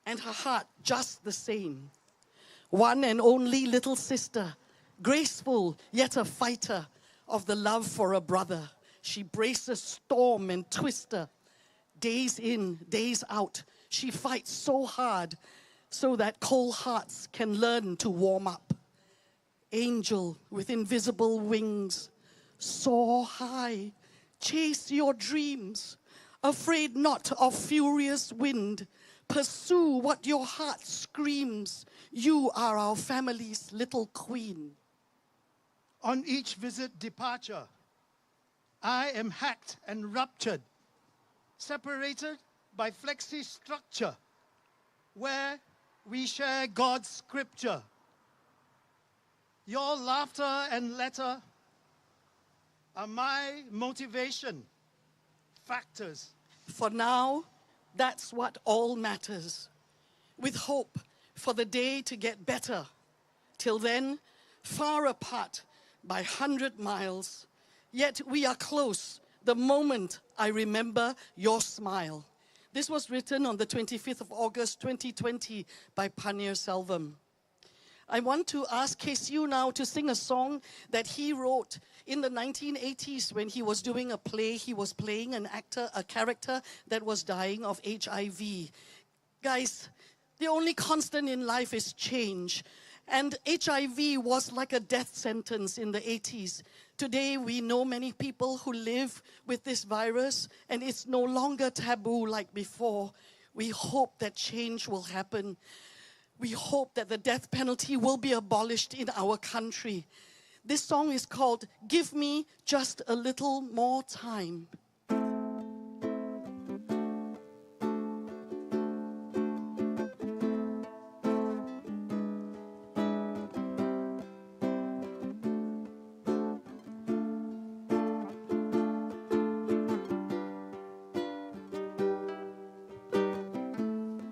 and her heart just the same. One and only little sister, graceful yet a fighter of the love for a brother. She braces storm and twister. Days in, days out, she fights so hard so that cold hearts can learn to warm up. Angel with invisible wings, soar high, chase your dreams, afraid not of furious wind. Pursue what your heart screams. You are our family's little queen. On each visit departure, I am hacked and ruptured, separated by flexi structure, where we share God's scripture. Your laughter and letter are my motivation factors. For now, that's what all matters. With hope for the day to get better. Till then, far apart by 100 miles, yet we are close the moment I remember your smile. This was written on the 25th of August 2020 by Pannir Selvam. I want to ask KSU now to sing a song that he wrote in the 1980s when he was doing a play. He was playing a character that was dying of HIV. Guys, the only constant in life is change. And HIV was like a death sentence in the 80s. Today, we know many people who live with this virus, and it's no longer taboo like before. We hope that change will happen. We hope that the death penalty will be abolished in our country. This song is called Give Me Just a Little More Time.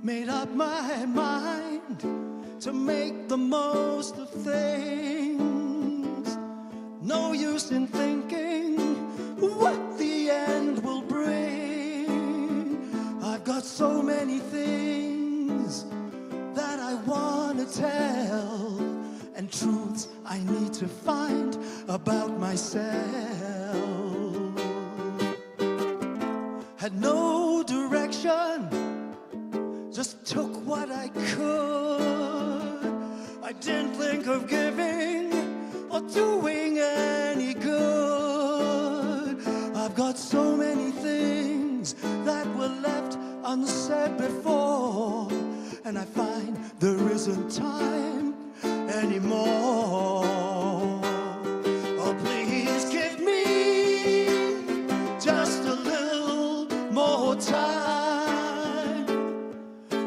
Made up my mind to make the most of things. No use in thinking what the end will bring. I've got so many things that I want to tell, and truths I need to find about myself. Had no direction, just took what I could. I didn't think of giving or doing any good. I've got so many things that were left unsaid before, and I find there isn't time anymore. Oh, please give me just a little more time.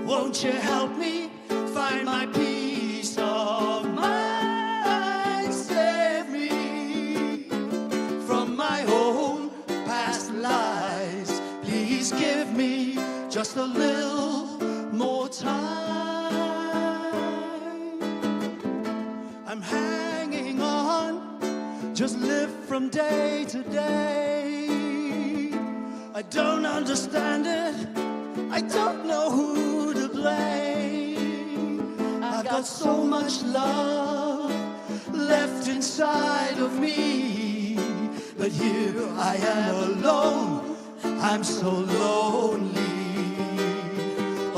Won't you help me find my peace of mind? Save me from my own past lies. Please give me just a little more time. I'm hanging on, just live from day to day. I don't understand it, I don't know who to blame. I've got so much love left inside of me, but here I am alone, I'm so lonely.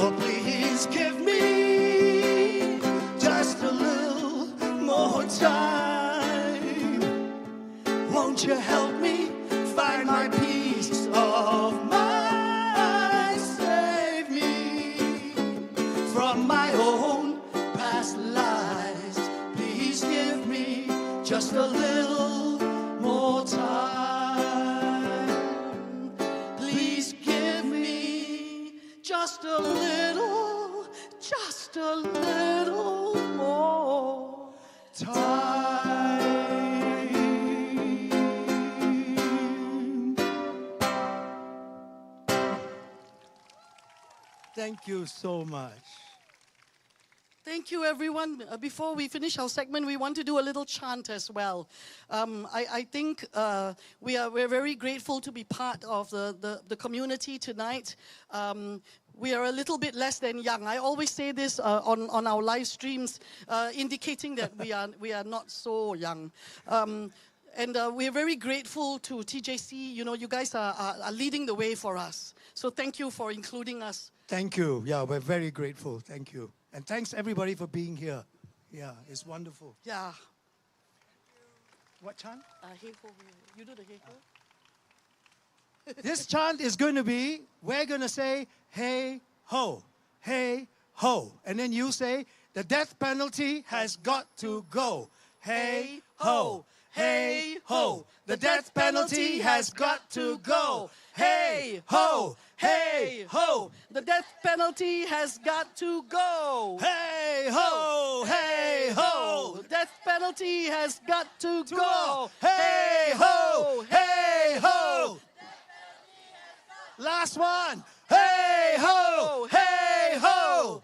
Oh, please give me just a little more time. Won't you help me find my peace of mind? Save me from my own past lies. Please give me just a little more time. Please give me just a little more time. Thank you so much. Thank you, everyone. Before we finish our segment, we want to do a little chant as well. I think we're very grateful to be part of the community tonight. We are a little bit less than young. I always say this on our live streams, indicating that we are not so young. And we're very grateful to TJC. You know, you guys are leading the way for us. So thank you for including us. Thank you. Yeah, we're very grateful. Thank you. And thanks everybody for being here. Yeah, it's wonderful. Yeah. What chant? You do the heko. This chant is going to be, we're going to say, hey, ho, hey, ho. And then you say, the death penalty has got to go. Hey, ho, hey, ho. The death penalty has got to go. Hey, ho, hey, ho. The death penalty has got to go. Hey, ho, hey, ho. The death penalty has got to go. Hey, ho, hey, ho. Last one. Hey, ho, hey, ho.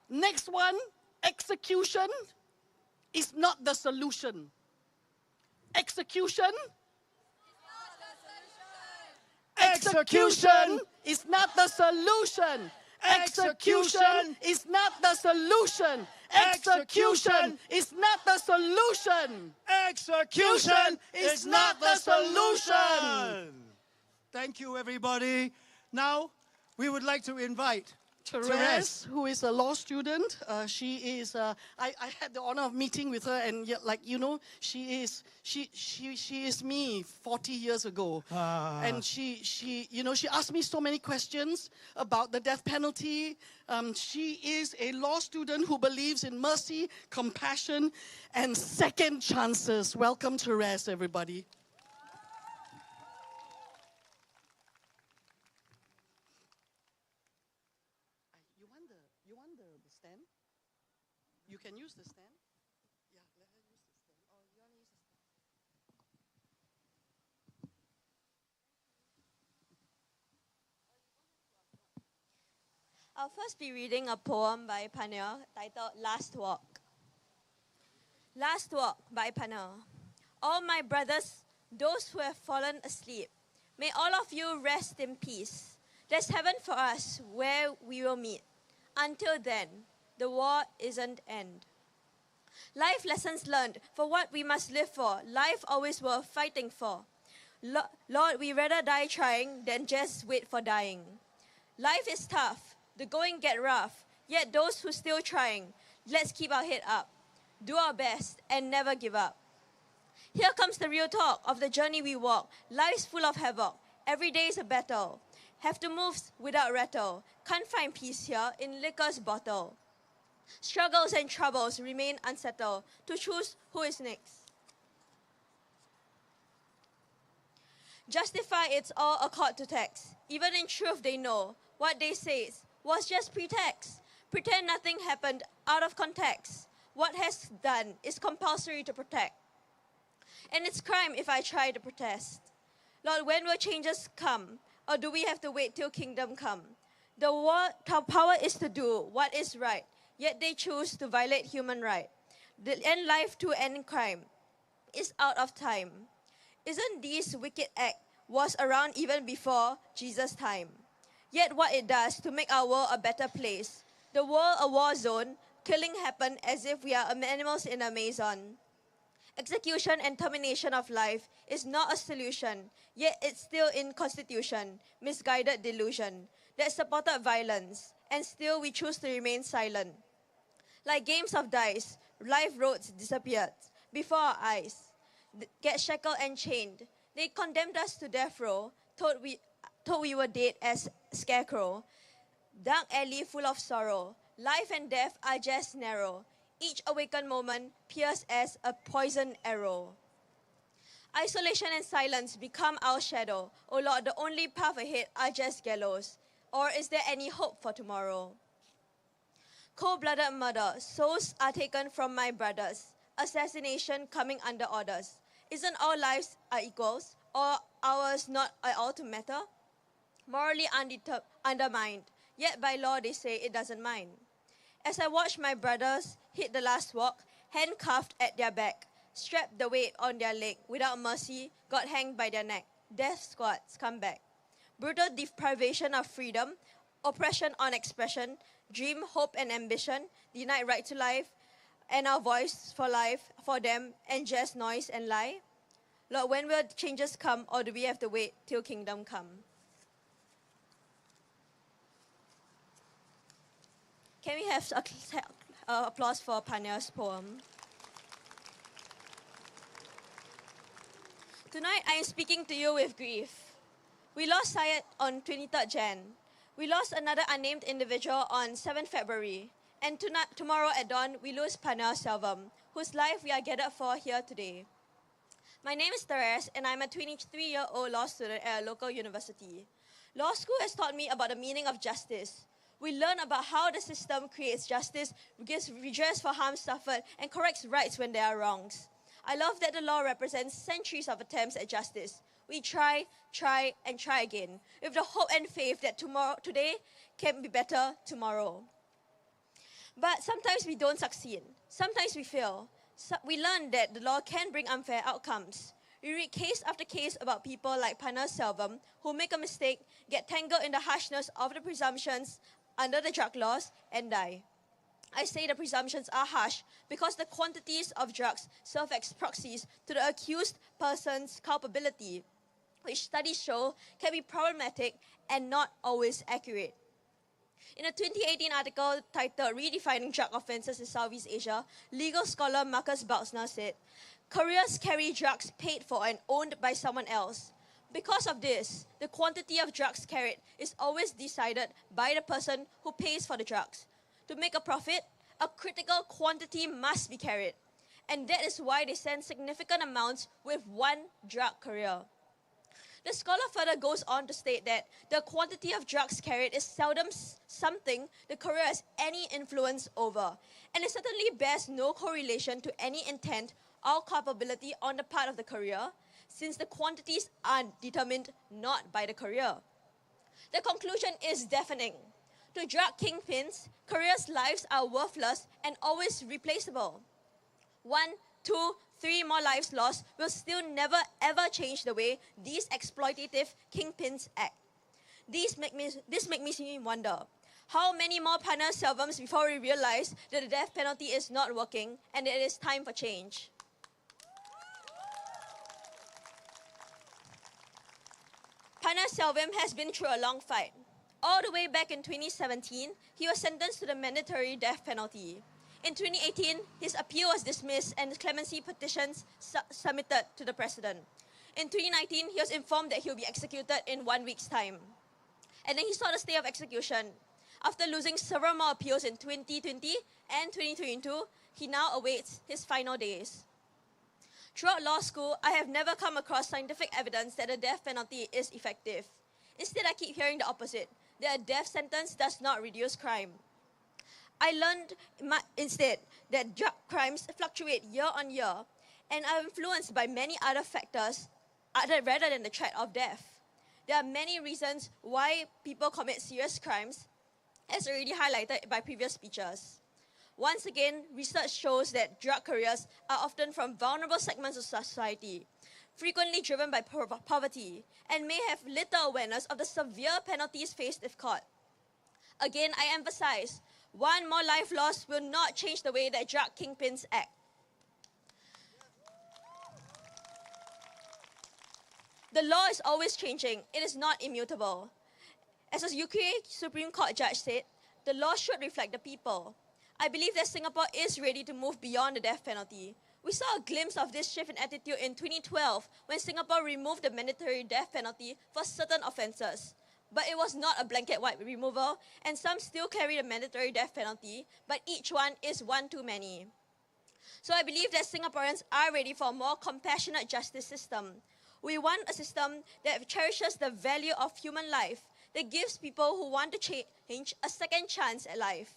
Next one, execution is not the solution. Execution. Execution is not the solution. Execution is not the solution. Execution is not the solution. Execution is not the solution. Thank you, everybody. Now, we would like to invite Teresa, who is a law student. She is. I had the honor of meeting with her, and yet, like you know, she is me 40 years ago, and she asked me so many questions about the death penalty. She is a law student who believes in mercy, compassion, and second chances. Welcome, Teresa, everybody. You can use the stand. Yeah, let her use the stand. Oh, you want to use the stand? I'll first be reading a poem by Pannir titled Last Walk. Last Walk by Pannir. All my brothers, those who have fallen asleep, may all of you rest in peace. There's heaven for us where we will meet. Until then, the war isn't end. Life lessons learned for what we must live for. Life always worth fighting for. Lord, we rather die trying than just wait for dying. Life is tough, the going get rough, yet those who still trying, let's keep our head up, do our best, and never give up. Here comes the real talk of the journey we walk. Life's full of havoc. Every day is a battle. Have to move without rattle. Can't find peace here in liquor's bottle. Struggles and troubles remain unsettled. To choose who is next. Justify it's all accord to text. Even in truth they know what they say was just pretext. Pretend nothing happened out of context. What has done is compulsory to protect. And it's crime if I try to protest. Lord, when will changes come? Or do we have to wait till kingdom come? The power is to do what is right, yet they choose to violate human right. The end life to end crime is out of time. Isn't this wicked act was around even before Jesus' time? Yet what it does to make our world a better place. The world a war zone, killing happen as if we are animals in Amazon. Execution and termination of life is not a solution, yet it's still in constitution, misguided delusion that supported violence, and still we choose to remain silent. Like games of dice, life roads disappeared before our eyes, get shackled and chained. They condemned us to death row, told we were dead as scarecrow. Dark alley full of sorrow, life and death are just narrow. Each awakened moment pierced as a poisoned arrow. Isolation and silence become our shadow. Oh Lord, the only path ahead are just gallows. Or is there any hope for tomorrow? Cold-blooded murder, souls are taken from my brothers. Assassination coming under orders. Isn't all lives are equals, or ours not at all to matter? Morally undermined, yet by law they say it doesn't mind. As I watch my brothers hit the last walk, handcuffed at their back, strapped the weight on their leg, without mercy, got hanged by their neck. Death squads come back. Brutal deprivation of freedom, oppression on expression, dream, hope, and ambition, denied right to life, and our voice for life, for them, and just noise and lie. Lord, when will changes come, or do we have to wait till kingdom come? Can we have applause for Pannir's poem? Tonight, I am speaking to you with grief. We lost Syed on 23rd Jan. We lost another unnamed individual on 7th February. And tomorrow at dawn, we lose Pannir Selvam, whose life we are gathered for here today. My name is Teresa, and I'm a 23-year-old law student at a local university. Law school has taught me about the meaning of justice. We learn about how the system creates justice, gives redress for harm suffered, and corrects rights when there are wrongs. I love that the law represents centuries of attempts at justice. We try, and try again, with the hope and faith that today can be better tomorrow. But sometimes we don't succeed. Sometimes we fail. We learn that the law can bring unfair outcomes. We read case after case about people like Pannir Selvam who make a mistake, get tangled in the harshness of the presumptions under the drug laws, and die. I say the presumptions are harsh because the quantities of drugs serve as proxies to the accused person's culpability, which studies show can be problematic and not always accurate. In a 2018 article titled Redefining Drug Offences in Southeast Asia, legal scholar Marcus Bautzner said, "Couriers carry drugs paid for and owned by someone else. Because of this, the quantity of drugs carried is always decided by the person who pays for the drugs. To make a profit, a critical quantity must be carried. And that is why they send significant amounts with one drug courier." The scholar further goes on to state that the quantity of drugs carried is seldom something the courier has any influence over, and it certainly bears no correlation to any intent or culpability on the part of the courier, since the quantities are determined not by the courier. The conclusion is deafening. To drug kingpins, couriers' lives are worthless and always replaceable. 1, 2, 3 more lives lost will still never ever change the way these exploitative kingpins act. This makes me wonder, how many more Pannir Selvams before we realize that the death penalty is not working and that it is time for change? Pannir Selvam has been through a long fight. All the way back in 2017, he was sentenced to the mandatory death penalty. In 2018, his appeal was dismissed and clemency petitions submitted to the president. In 2019, he was informed that he will be executed in 1 week's time. And then he sought a stay of execution. After losing several more appeals in 2020 and 2022, he now awaits his final days. Throughout law school, I have never come across scientific evidence that the death penalty is effective. Instead, I keep hearing the opposite, that a death sentence does not reduce crime. I learned instead that drug crimes fluctuate year on year and are influenced by many other factors rather than the threat of death. There are many reasons why people commit serious crimes, as already highlighted by previous speakers. Once again, research shows that drug carriers are often from vulnerable segments of society, frequently driven by poverty, and may have little awareness of the severe penalties faced if caught. Again, I emphasize, one more life lost will not change the way that drug kingpins act. The law is always changing. It is not immutable. As a UK Supreme Court judge said, the law should reflect the people. I believe that Singapore is ready to move beyond the death penalty. We saw a glimpse of this shift in attitude in 2012 when Singapore removed the mandatory death penalty for certain offences. But it was not a blanket white removal, and some still carry the mandatory death penalty, but each one is one too many. So I believe that Singaporeans are ready for a more compassionate justice system. We want a system that cherishes the value of human life, that gives people who want to change a second chance at life.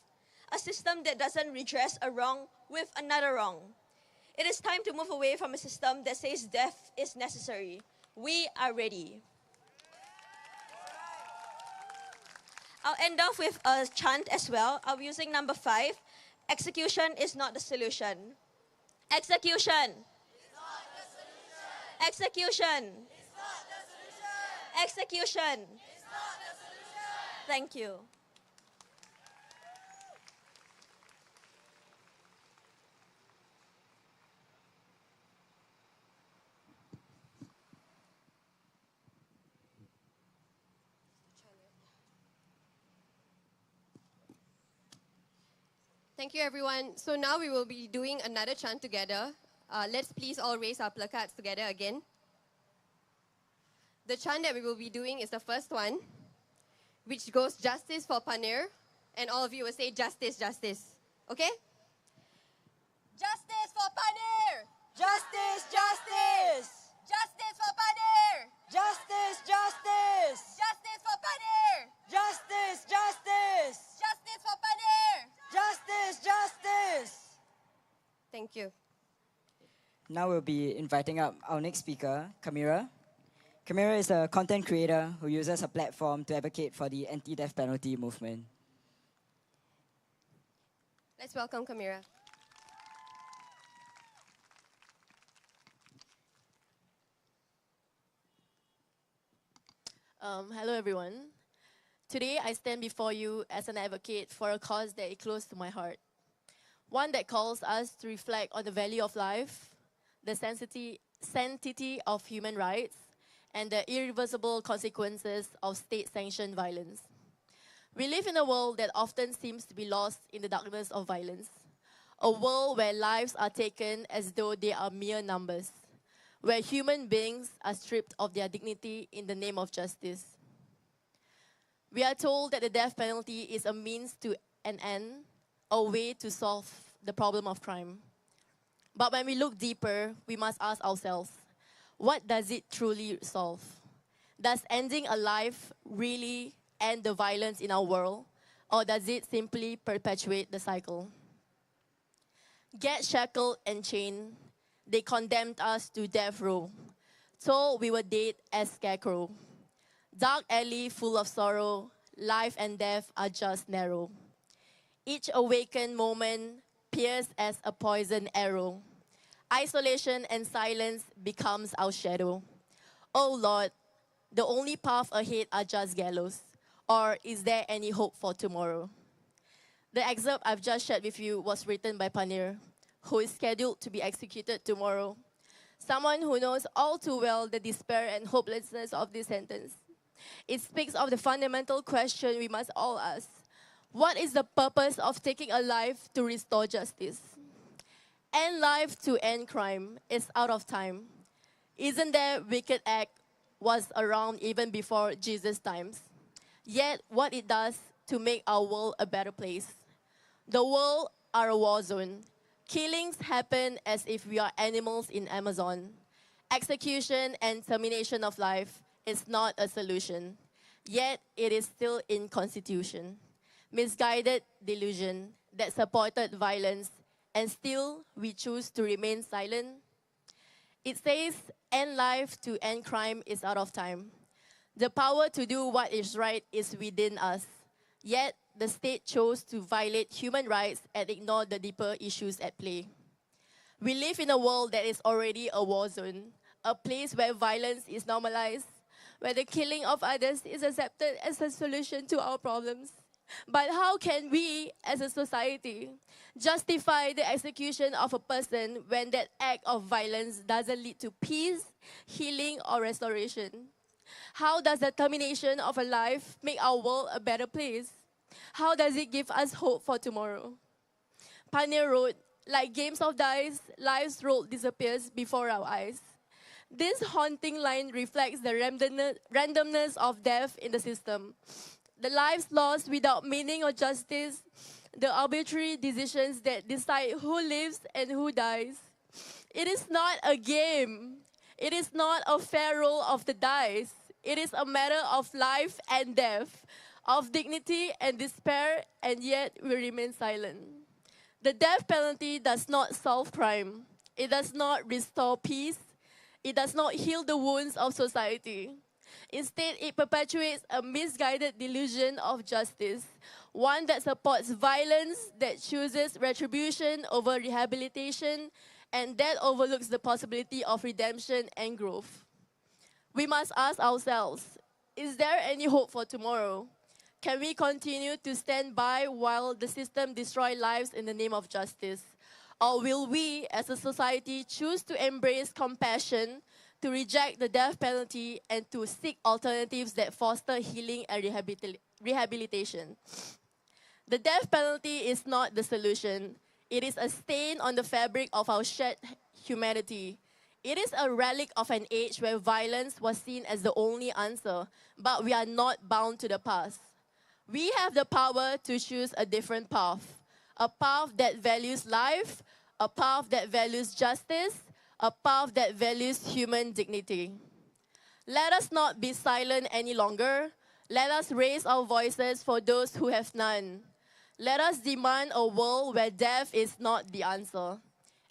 A system that doesn't redress a wrong with another wrong. It is time to move away from a system that says death is necessary. We are ready. I'll end off with a chant as well. I'll be using number 5. Execution is not the solution. Execution. Execution. Execution. Thank you. Thank you, everyone. So now we will be doing another chant together. Let's please all raise our placards together again. The chant that we will be doing is the first one, which goes justice for Pannir, and all of you will say justice, justice. Okay? Justice for Pannir! Justice, justice! Justice for Pannir! Justice, justice! Justice for Pannir! Justice, justice! Justice for Pannir! Justice, justice! Thank you. Now we'll be inviting up our next speaker, Kamira. Kamira is a content creator who uses her platform to advocate for the anti-death penalty movement. Let's welcome Kamira. Hello everyone. Today I stand before you as an advocate for a cause that is close to my heart. One that calls us to reflect on the value of life, the sanctity of human rights, and the irreversible consequences of state-sanctioned violence. We live in a world that often seems to be lost in the darkness of violence. A world where lives are taken as though they are mere numbers, where human beings are stripped of their dignity in the name of justice. We are told that the death penalty is a means to an end, a way to solve the problem of crime. But when we look deeper, we must ask ourselves, what does it truly solve? Does ending a life really end the violence in our world, or does it simply perpetuate the cycle? Get shackled and chained, they condemned us to death row, told we were dead as scarecrow. Dark alley full of sorrow, life and death are just narrow. Each awakened moment pierced as a poisoned arrow. Isolation and silence becomes our shadow. Oh Lord, the only path ahead are just gallows. Or is there any hope for tomorrow? The excerpt I've just shared with you was written by Pannir, who is scheduled to be executed tomorrow. Someone who knows all too well the despair and hopelessness of this sentence. It speaks of the fundamental question we must all ask. What is the purpose of taking a life to restore justice? End life to end crime is out of time. Isn't there wicked act was around even before Jesus' times? Yet what it does to make our world a better place. The world are a war zone. Killings happen as if we are animals in Amazon. Execution and termination of life is not a solution. Yet it is still in Constitution. Misguided delusion that supported violence, and still we choose to remain silent. It says end life to end crime is out of time. The power to do what is right is within us. Yet the state chose to violate human rights and ignore the deeper issues at play. We live in a world that is already a war zone, a place where violence is normalized, where the killing of others is accepted as a solution to our problems. But how can we, as a society, justify the execution of a person when that act of violence doesn't lead to peace, healing, or restoration? How does the termination of a life make our world a better place? How does it give us hope for tomorrow? Pannir wrote, like games of dice, life's road disappears before our eyes. This haunting line reflects the randomness of death in the system. The lives lost without meaning or justice, the arbitrary decisions that decide who lives and who dies. It is not a game. It is not a fair roll of the dice. It is a matter of life and death, of dignity and despair, and yet we remain silent. The death penalty does not solve crime. It does not restore peace. It does not heal the wounds of society. Instead, it perpetuates a misguided delusion of justice, one that supports violence, that chooses retribution over rehabilitation, and that overlooks the possibility of redemption and growth. We must ask ourselves, is there any hope for tomorrow? Can we continue to stand by while the system destroys lives in the name of justice? Or will we, as a society, choose to embrace compassion, to reject the death penalty, and to seek alternatives that foster healing and rehabilitation? The death penalty is not the solution. It is a stain on the fabric of our shared humanity. It is a relic of an age where violence was seen as the only answer, but we are not bound to the past. We have the power to choose a different path, a path that values life, a path that values justice, a path that values human dignity. Let us not be silent any longer. Let us raise our voices for those who have none. Let us demand a world where death is not the answer,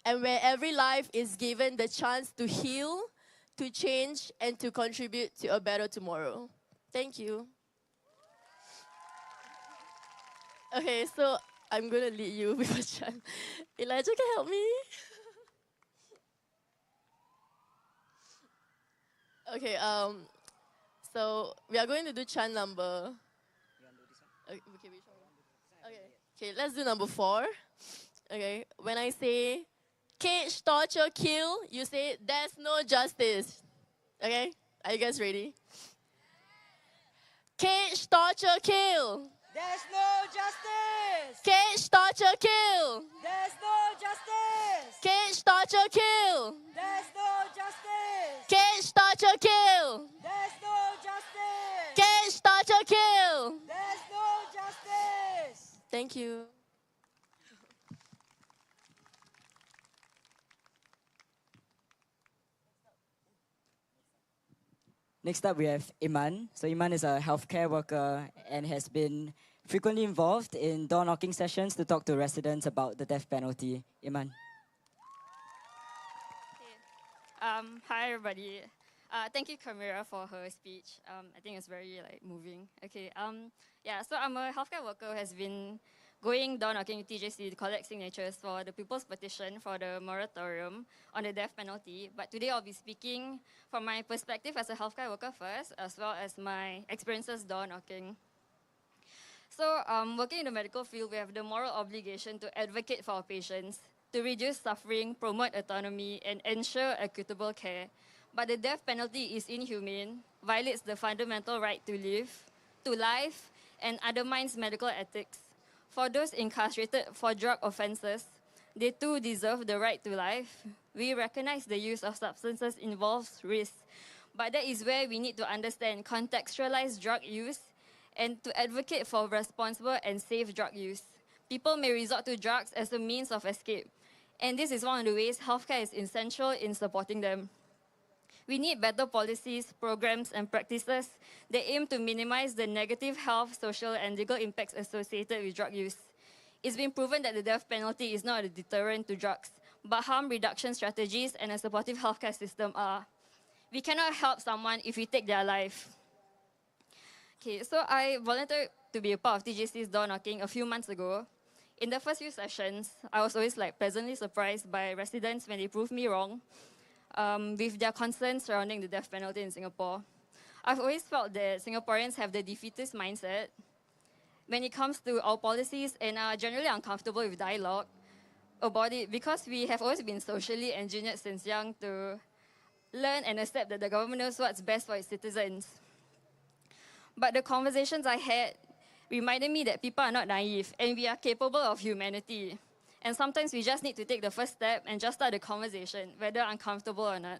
and where every life is given the chance to heal, to change, and to contribute to a better tomorrow. Thank you. Okay, so I'm going to lead you with a chant. Elijah can help me. Okay, so we are going to do chant number. Okay, which one? Okay, let's do number 4. Okay, when I say cage, torture, kill, you say there's no justice. Okay, are you guys ready? Cage, torture, kill. There's no justice. Cage, torture, kill. There's no justice. Cage, torture, kill. There's no justice. Cage, torture, kill. There's no justice. Cage, torture, kill. There's no justice. Thank you. Next up, we have Iman. So Iman is a healthcare worker and has been frequently involved in door-knocking sessions to talk to residents about the death penalty. Iman. Hi, everybody. Thank you, Kamira, for her speech. I think it's very moving. Okay. So I'm a healthcare worker who has been going door knocking with TJC to collect signatures for the People's Petition for the moratorium on the death penalty. But today I'll be speaking from my perspective as a healthcare worker first, as well as my experiences door knocking. So working in the medical field, we have the moral obligation to advocate for our patients, to reduce suffering, promote autonomy, and ensure equitable care. But the death penalty is inhumane, violates the fundamental right to live, to life, and undermines medical ethics. For those incarcerated for drug offenses, they too deserve the right to life. We recognize the use of substances involves risk, but that is where we need to understand contextualized drug use and to advocate for responsible and safe drug use. People may resort to drugs as a means of escape, and this is one of the ways healthcare is essential in supporting them. We need better policies, programs, and practices that aim to minimize the negative health, social, and legal impacts associated with drug use. It's been proven that the death penalty is not a deterrent to drugs, but harm reduction strategies and a supportive healthcare system are. We cannot help someone if we take their life. Okay, so I volunteered to be a part of TJC's door knocking a few months ago. In the first few sessions, I was always pleasantly surprised by residents when they proved me wrong with their concerns surrounding the death penalty in Singapore. I've always felt that Singaporeans have the defeatist mindset when it comes to our policies and are generally uncomfortable with dialogue about it because we have always been socially engineered since young to learn and accept that the government knows what's best for its citizens. But the conversations I had reminded me that people are not naive and we are capable of humanity. And sometimes we just need to take the first step and just start the conversation, whether uncomfortable or not.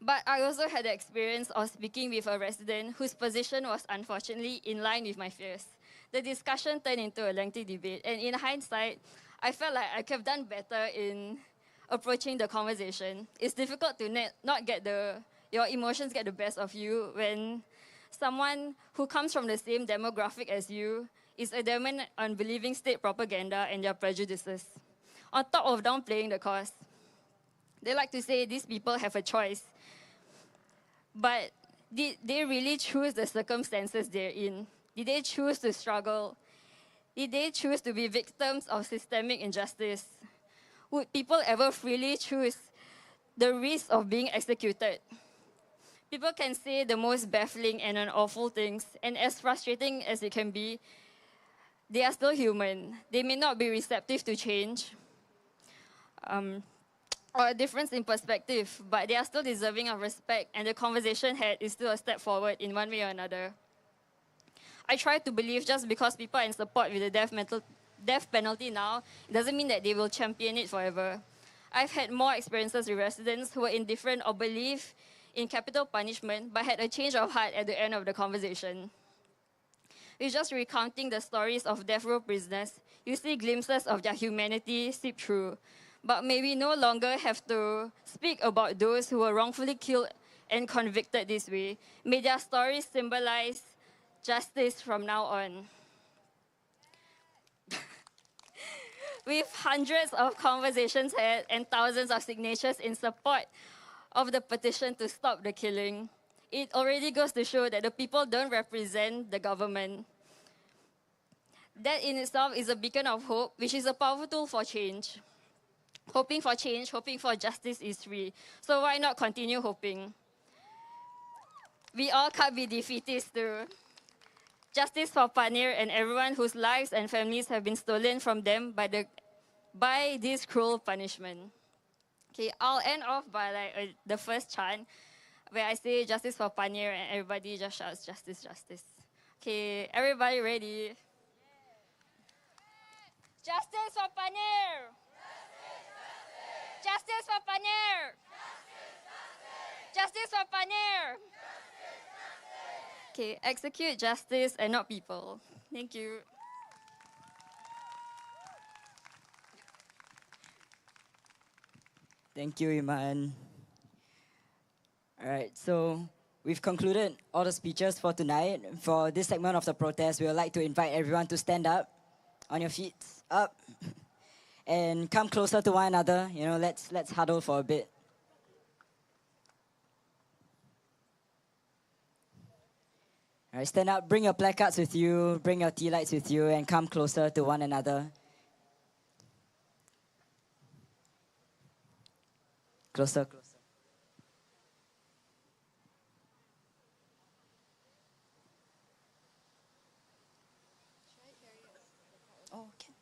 But I also had the experience of speaking with a resident whose position was unfortunately in line with my fears. The discussion turned into a lengthy debate, and in hindsight, I felt like I could have done better in approaching the conversation. It's difficult to not get your emotions get the best of you when someone who comes from the same demographic as you is adamant on believing state propaganda and their prejudices. On top of downplaying the cause, they like to say these people have a choice. But did they really choose the circumstances they're in? Did they choose to struggle? Did they choose to be victims of systemic injustice? Would people ever freely choose the risk of being executed? People can say the most baffling and awful things, and as frustrating as it can be, they are still human. They may not be receptive to change or a difference in perspective, but they are still deserving of respect, and the conversation had is still a step forward in one way or another. I try to believe just because people are in support with the death penalty now, it doesn't mean that they will champion it forever. I've had more experiences with residents who were indifferent or believe in capital punishment, but had a change of heart at the end of the conversation. With just recounting the stories of death row prisoners, you see glimpses of their humanity seep through. But may we no longer have to speak about those who were wrongfully killed and convicted this way. May their stories symbolize justice from now on. With hundreds of conversations had and thousands of signatures in support of the petition to stop the killing, it already goes to show that the people don't represent the government. That in itself is a beacon of hope, which is a powerful tool for change. Hoping for change, hoping for justice is free. So why not continue hoping? We all can't be defeatist too. Justice for Pannir and everyone whose lives and families have been stolen from them by this cruel punishment. Okay, I'll end off by the first chant, where I say justice for Pannir and everybody just shouts justice, justice. Okay, everybody ready? Justice for Pannir! Justice for Pannir! Justice for Pannir! Okay, execute justice and not people. Thank you. Thank you, Iman. All right, so we've concluded all the speeches for tonight. For this segment of the protest, we would like to invite everyone to stand up, on your feet, up, and come closer to one another. You know, let's huddle for a bit. All right, stand up, bring your placards with you, bring your tea lights with you, and come closer to one another. Closer, closer. Oh, okay.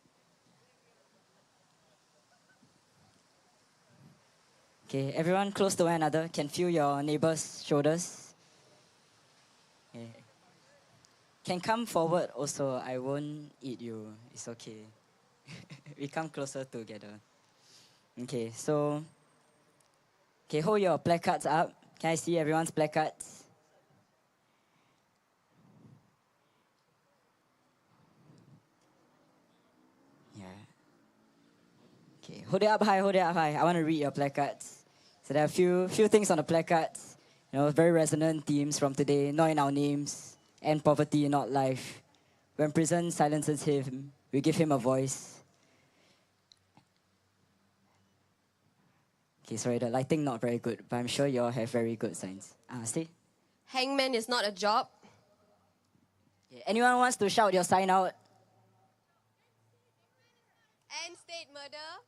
Okay, everyone close to one another. Can feel your neighbor's shoulders. Okay. Can come forward also. I won't eat you. It's okay. We come closer together. Okay, so... Okay, hold your placards up. Can I see everyone's placards? Yeah. Okay, hold it up high, hold it up high. I want to read your placards. So there are a few things on the placards. You know, very resonant themes from today. Not in our names. End poverty, not life. When prison silences him, we give him a voice. Okay, sorry, the lighting not very good, but I'm sure you all have very good signs. Stay. Hangman is not a job. Okay, anyone wants to shout your sign out? End state murder.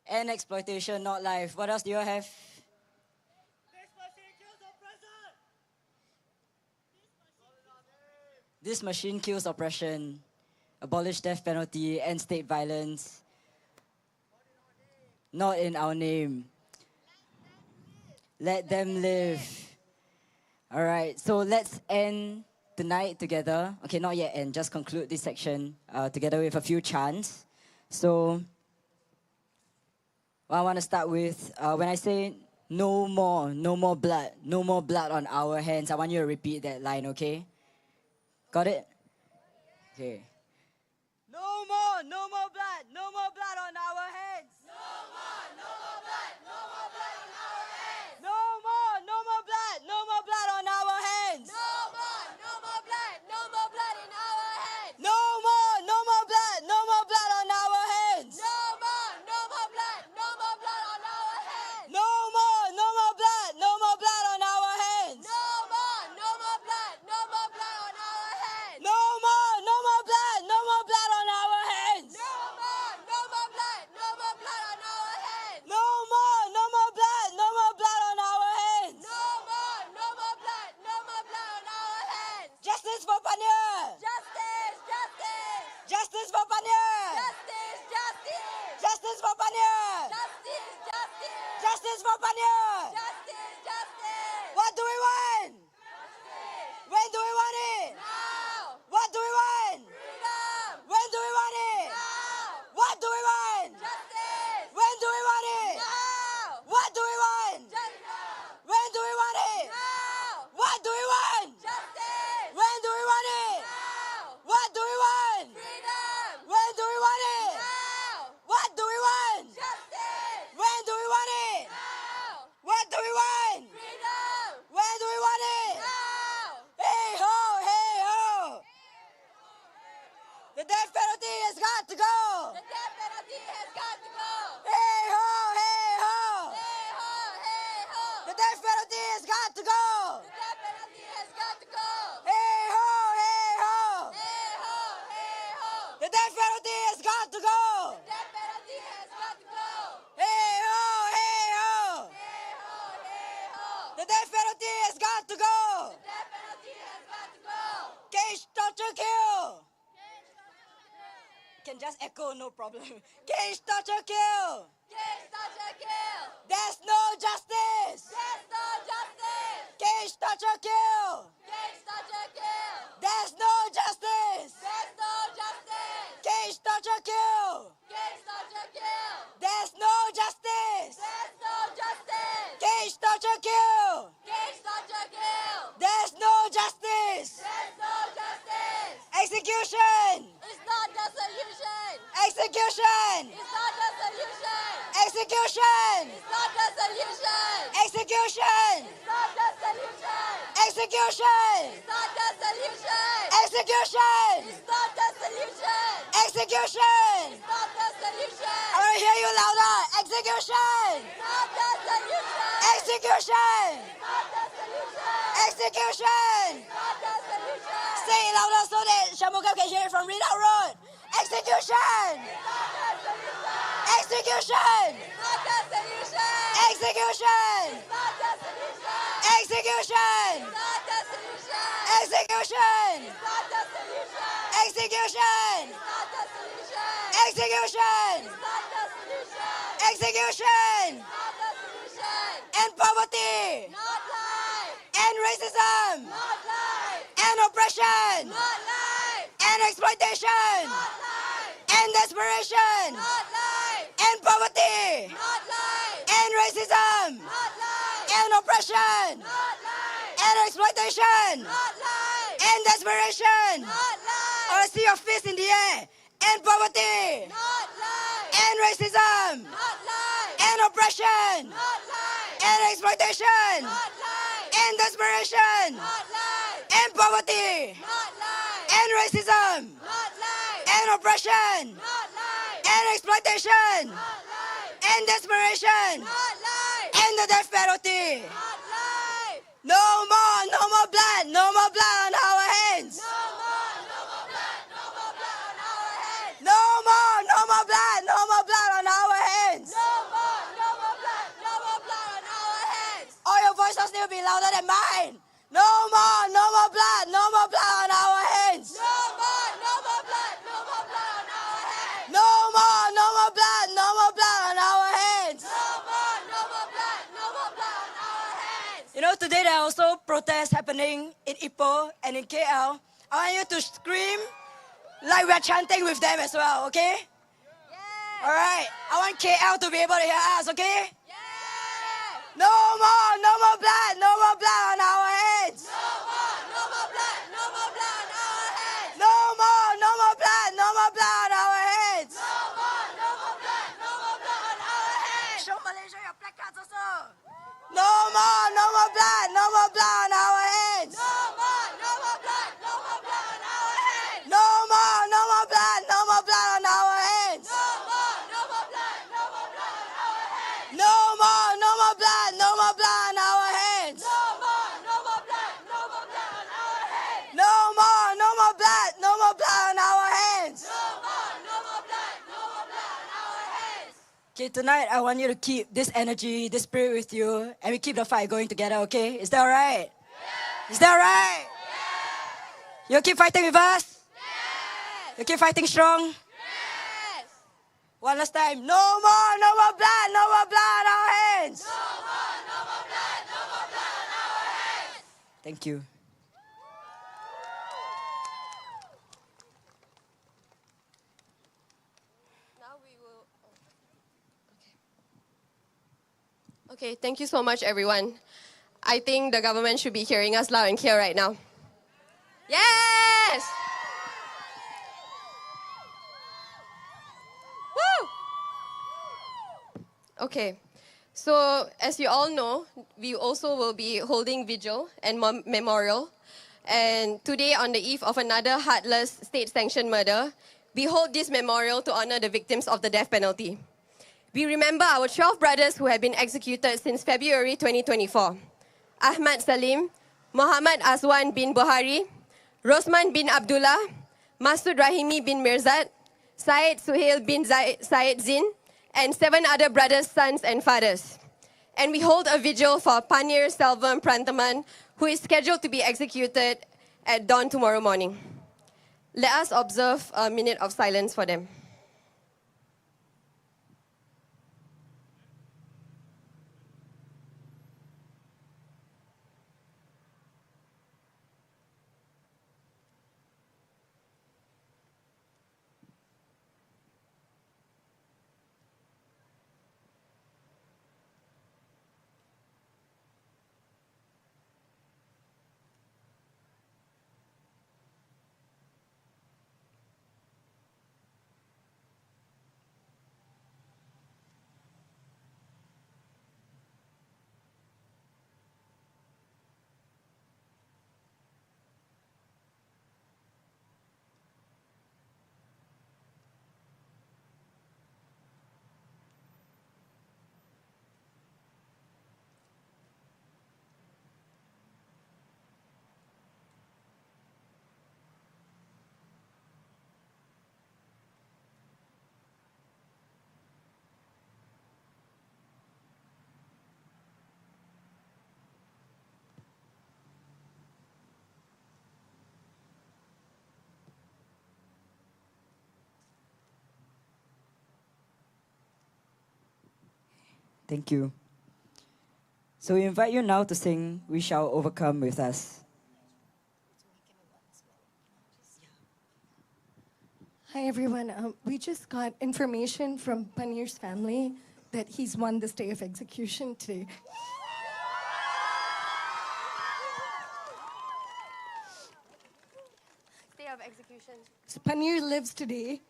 And exploitation, not life. What else do you all have? This machine kills oppression. Abolish death penalty, end state violence. Not in our name. Let them live. All right, so let's end tonight together. Okay, not yet end, just conclude this section together with a few chants. So, what I want to start with, when I say no more blood on our hands, I want you to repeat that line, okay? Got it? Okay. No more blood on our heads. No more blood on our heads. No more blood on our heads. No more blood in our heads. No more blood on our heads. No more blood on our heads. No more blood on our heads. No more blood on our heads. No more blood on our heads. No more blood on our heads. No more blood on our heads. No more blood on our heads. Justice for Pannir. Justice. Justice for Pannir. Justice for Pannir. Justice for Pannir. What do we want? When do we want it? Now. What do we want? Freedom. When do we want it? Now. What do we want? Justice. When do we want it? Now. What do we want? Justice. When do we want it? Now. What do we want? Justice. When do we want it? Now. What do we want? Freedom. When do we want it? Now. What do we want? Justice. When do we want it? Now. What do we want? Freedom. When do we want it? Now. Hey ho, hey ho! The death penalty has got to go! The death penalty has got to go. Hey ho, hey ho! Hey ho, hey ho. The death penalty has got to go! The death penalty has got to go. Hey ho, hey ho! Hey ho, hey ho. The death penalty has got to go! The death penalty has got to go. Hey ho, hey ho! Hey ho, hey ho. The death penalty has got to go! The death penalty has got to go. Cage, torture, kill! Can just echo, no problem. Cage, torture, kill! Cage, torture, kill. There's no justice! There's no justice. Cage, torture, kill! Cage, torture, kill. There's no justice! There's no justice. Cage, torture, kill! Cage, torture, kill. There's no justice! There's no justice. Cage, torture, kill! Cage, torture, kill. There's no justice! There's no justice. Execution! It's not the solution. Execution! It's not the solution. Execution! It's not the solution. Execution! It's not the solution. Execution! It's not the solution. Execution! It's not the solution. Execution! It's not the solution. I want to hear you louder! Execution! It's not the solution. Execution! It's not the solution. Execution! It's not the solution. Say it louder so that Shamukam can hear it from Redoubt Road! Execution! It's not the solution. Execution! It's not the solution. Execution! It's not the solution. Execution! It's not the solution. Execution! It's not the solution. Execution! It's not the solution. Execution! It's not the solution. persecution. Not persecution. And poverty. Not life. And racism. Not life. And oppression. Not life. And exploitation. Not life. And desperation. Not life. And poverty. Not life. And racism. Not life. And oppression. Not life. And exploitation. Not life. And desperation. Not life. Or see your fist in the air. And poverty. Not life. And racism. Not life. And oppression. Not life. And exploitation. Not life. And desperation. Not life. And poverty. Not life. And racism. Not life. And oppression. Not life. And exploitation. Not life. And desperation. Not life. And the death penalty. Not life. No more blood, no more blood on our hands. No more blood, no more blood on our hands. No more blood, no more blood on our hands. No more blood, no more blood on our hands. All your voices need to be louder than mine. No more blood, no more blood on our hands. No more blood, no more blood on our hands. No more blood, no more blood on our hands. No more blood, no more blood on our hands. You know, today there are also protests happening in Ipoh and in KL. I want you to scream like we're chanting with them as well, okay? Yeah. All right. I want KL to be able to hear us, okay? Yeah. No more blood, no more blood on our hands. No more blood, no more blood on our hands. No more blood, no more blood on our hands. No more blood, no more blood on our hands. Show Malaysia your placards also. No more blood, no more blood on our hands. No more blood, no more blood on our hands. No more blood, no more blood on our hands. No more blood, no more blood on our hands. No more blood, no more blood on our hands. No more blood, no more blood on our hands. No more blood, no more blood on our hands. No more blood, no more blood on our hands. Okay, tonight I want you to keep this energy, this spirit with you, and we keep the fight going together, okay? Is that alright? Yeah. Is that alright? Yeah. You keep fighting with us? Yes. You keep fighting strong? Yes. One last time. No more blood, no more blood on our hands. No more blood, no more blood on our hands. Thank you. Now we will. Okay, thank you so much, everyone. I think the government should be hearing us loud and clear right now. Yes! Woo! Okay, so as you all know, we also will be holding vigil and memorial. And today, on the eve of another heartless state-sanctioned murder, we hold this memorial to honor the victims of the death penalty. We remember our 12 brothers who have been executed since February 2024. Ahmad Salim, Muhammad Azwan bin Buhari, Rosman bin Abdullah, Masud Rahimi bin Mirzad, Syed Suhail bin Syed Zin, and 7 other brothers, sons, and fathers. And we hold a vigil for Pannir Selvam Pranthaman, who is scheduled to be executed at dawn tomorrow morning. Let us observe a minute of silence for them. Thank you. So we invite you now to sing We Shall Overcome with us. Hi, everyone. We just got information from Pannir's family that he's won the stay of execution today. Stay of execution. So Pannir lives today,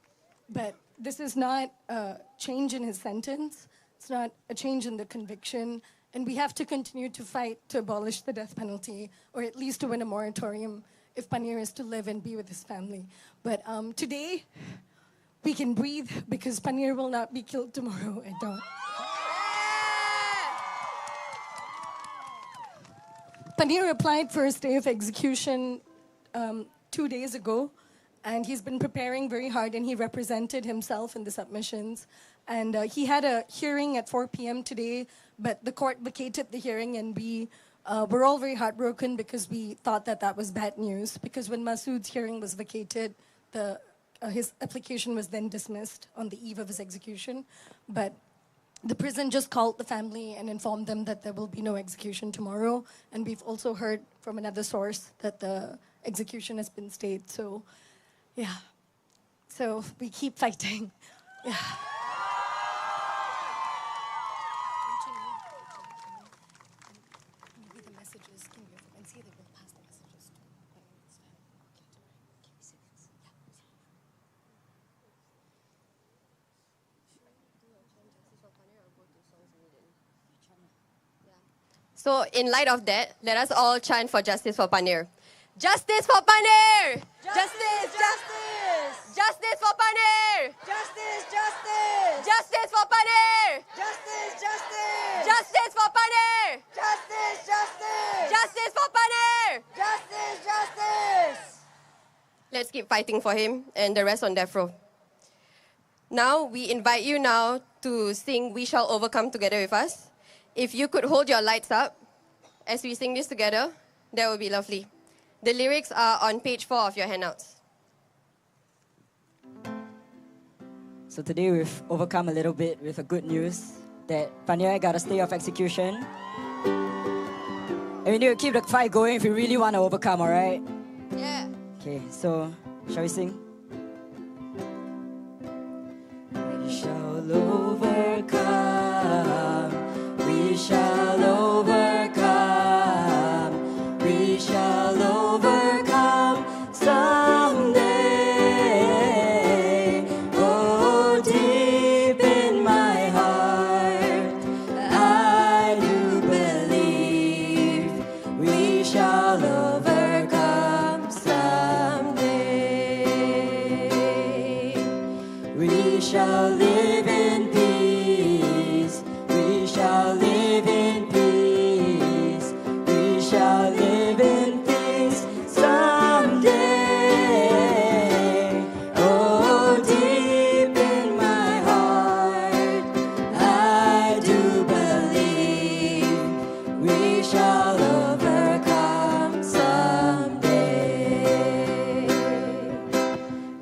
but this is not a change in his sentence. It's not a change in the conviction. And we have to continue to fight to abolish the death penalty, or at least to win a moratorium if Pannir is to live and be with his family. But today, we can breathe because Pannir will not be killed tomorrow at dawn. Pannir applied for a stay of execution 2 days ago, and he's been preparing very hard, and he represented himself in the submissions. And he had a hearing at 4 p.m. today, but the court vacated the hearing, and we were all very heartbroken because we thought that that was bad news, because when Masood's hearing was vacated, his application was then dismissed on the eve of his execution. But the prison just called the family and informed them that there will be no execution tomorrow. And we've also heard from another source that the execution has been stayed. So, yeah. So we keep fighting. Yeah. So in light of that, let us all chant for justice for Pannir. Justice for Pannir! Justice! Justice! Justice for Pannir! Justice! Justice! Justice for Pannir! Justice! Justice! Justice for Pannir! Justice! Justice! Justice for Pannir! Justice! Justice! Let's keep fighting for him and the rest on death row. Now, we invite you now to sing We Shall Overcome together with us. If you could hold your lights up as we sing this together, that would be lovely. The lyrics are on page 4 of your handouts. So today we've overcome a little bit with a good news that Pannir got a stay of execution. And we need to keep the fight going if we really want to overcome, alright? Yeah. Okay, so shall we sing? We shall overcome. We shall overcome. We shall overcome someday. Oh, deep in my heart, I do believe we shall overcome someday. We shall live in peace. We shall live in peace. We shall live in peace someday. Oh, deep in my heart, I do believe we shall overcome someday.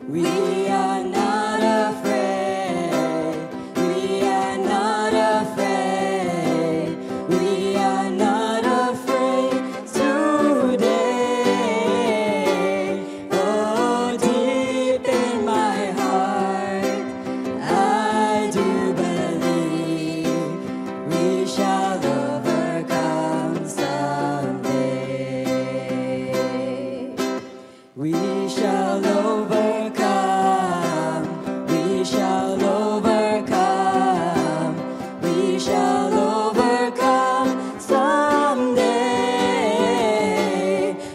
We are not afraid. We are not afraid. We are not afraid today. Oh, deep in my heart, I do believe we shall overcome someday. We shall overcome. We shall overcome. We shall overcome someday.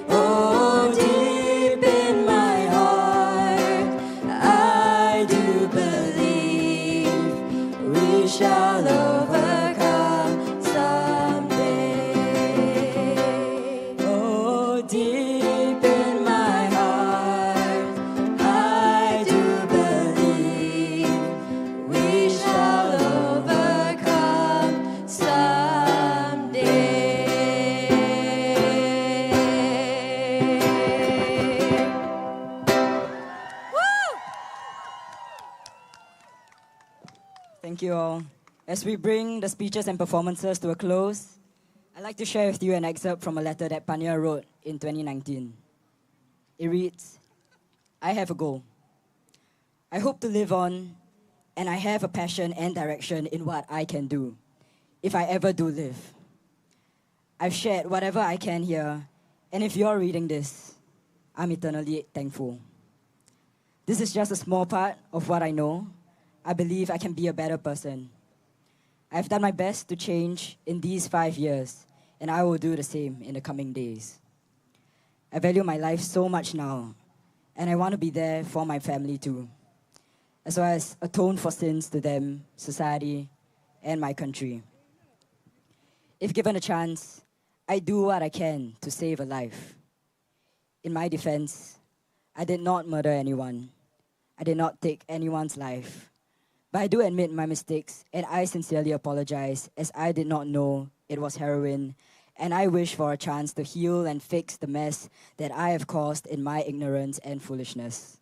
Oh, deep in my heart, I do believe we shall overcome someday. Oh, deep in my heart, I do believe we shall overcome someday. Woo! Thank you all. As we bring the speeches and performances to a close, I'd like to share with you an excerpt from a letter that Pannir wrote in 2019. It reads, I have a goal. I hope to live on, and I have a passion and direction in what I can do, if I ever do live. I've shared whatever I can here, and if you're reading this, I'm eternally thankful. This is just a small part of what I know. I believe I can be a better person. I've done my best to change in these 5 years, and I will do the same in the coming days. I value my life so much now, and I want to be there for my family too, as well as atone for sins to them, society, and my country. If given a chance, I do what I can to save a life. In my defense, I did not murder anyone. I did not take anyone's life. But I do admit my mistakes, and I sincerely apologize, as I did not know it was heroin, and I wish for a chance to heal and fix the mess that I have caused in my ignorance and foolishness.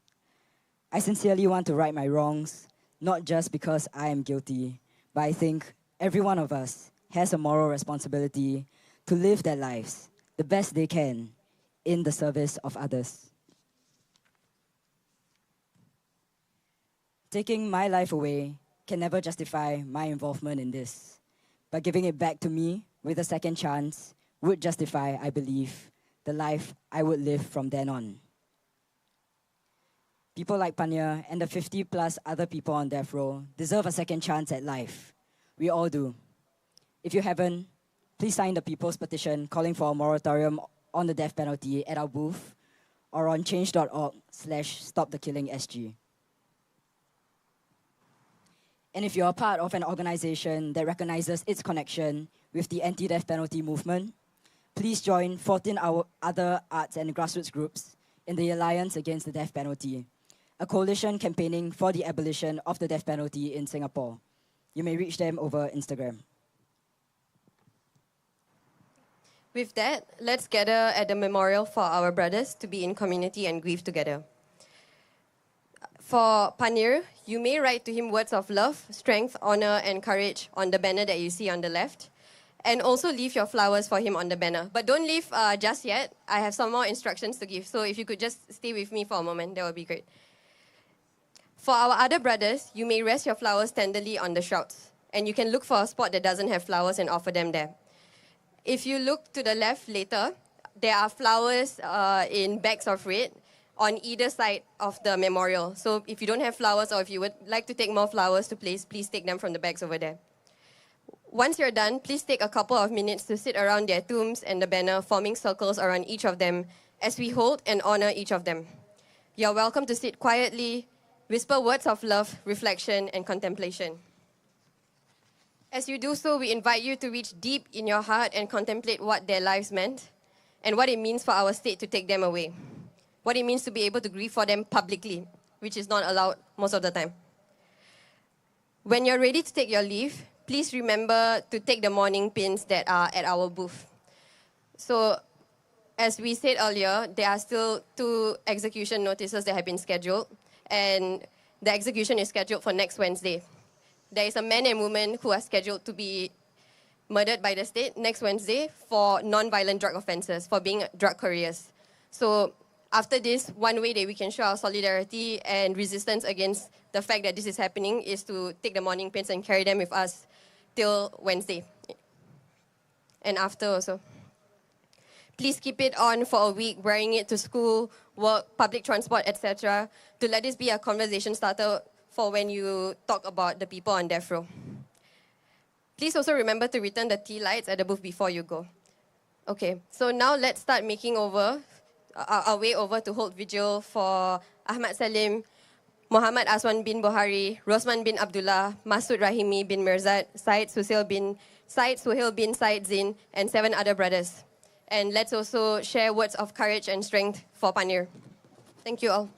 I sincerely want to right my wrongs, not just because I am guilty, but I think every one of us has a moral responsibility to live their lives the best they can in the service of others. Taking my life away can never justify my involvement in this, but giving it back to me with a second chance would justify, I believe, the life I would live from then on. People like Pannir and the 50 plus other people on death row deserve a second chance at life. We all do. If you haven't, please sign the People's Petition calling for a moratorium on the death penalty at our booth or on change.org/stopthekillingsg. And if you're a part of an organization that recognizes its connection with the anti-death penalty movement, please join 14 other arts and grassroots groups in the Alliance Against the Death Penalty, a coalition campaigning for the abolition of the death penalty in Singapore. You may reach them over Instagram. With that, let's gather at the memorial for our brothers to be in community and grieve together. For Pannir, you may write to him words of love, strength, honor, and courage on the banner that you see on the left. And also leave your flowers for him on the banner. But don't leave just yet. I have some more instructions to give. So if you could just stay with me for a moment, that would be great. For our other brothers, you may rest your flowers tenderly on the shrouds. And you can look for a spot that doesn't have flowers and offer them there. If you look to the left later, there are flowers in bags of red on either side of the memorial. So if you don't have flowers or if you would like to take more flowers to place, please take them from the bags over there. Once you're done, please take a couple of minutes to sit around their tombs and the banner, forming circles around each of them as we hold and honor each of them. You're welcome to sit quietly, whisper words of love, reflection, and contemplation. As you do so, we invite you to reach deep in your heart and contemplate what their lives meant and what it means for our state to take them away. What it means to be able to grieve for them publicly, which is not allowed most of the time. When you're ready to take your leave, please remember to take the mourning pins that are at our booth. So, as we said earlier, there are still 2 execution notices that have been scheduled, and the execution is scheduled for next Wednesday. There is a man and woman who are scheduled to be murdered by the state next Wednesday for non-violent drug offenses, for being drug couriers. So, after this, one way that we can show our solidarity and resistance against the fact that this is happening is to take the mourning pins and carry them with us till Wednesday. And after also. Please keep it on for a week, wearing it to school, work, public transport, etc., to let this be a conversation starter for when you talk about the people on death row. Please also remember to return the tea lights at the booth before you go. Okay, so now let's start making our way over to hold vigil for Ahmad Salim, Muhammad Aswan bin Buhari, Rosman bin Abdullah, Masud Rahimi bin Mirzad, Syed Suhail bin Syed Zin, and 7 other brothers. And let's also share words of courage and strength for Pannir. Thank you all.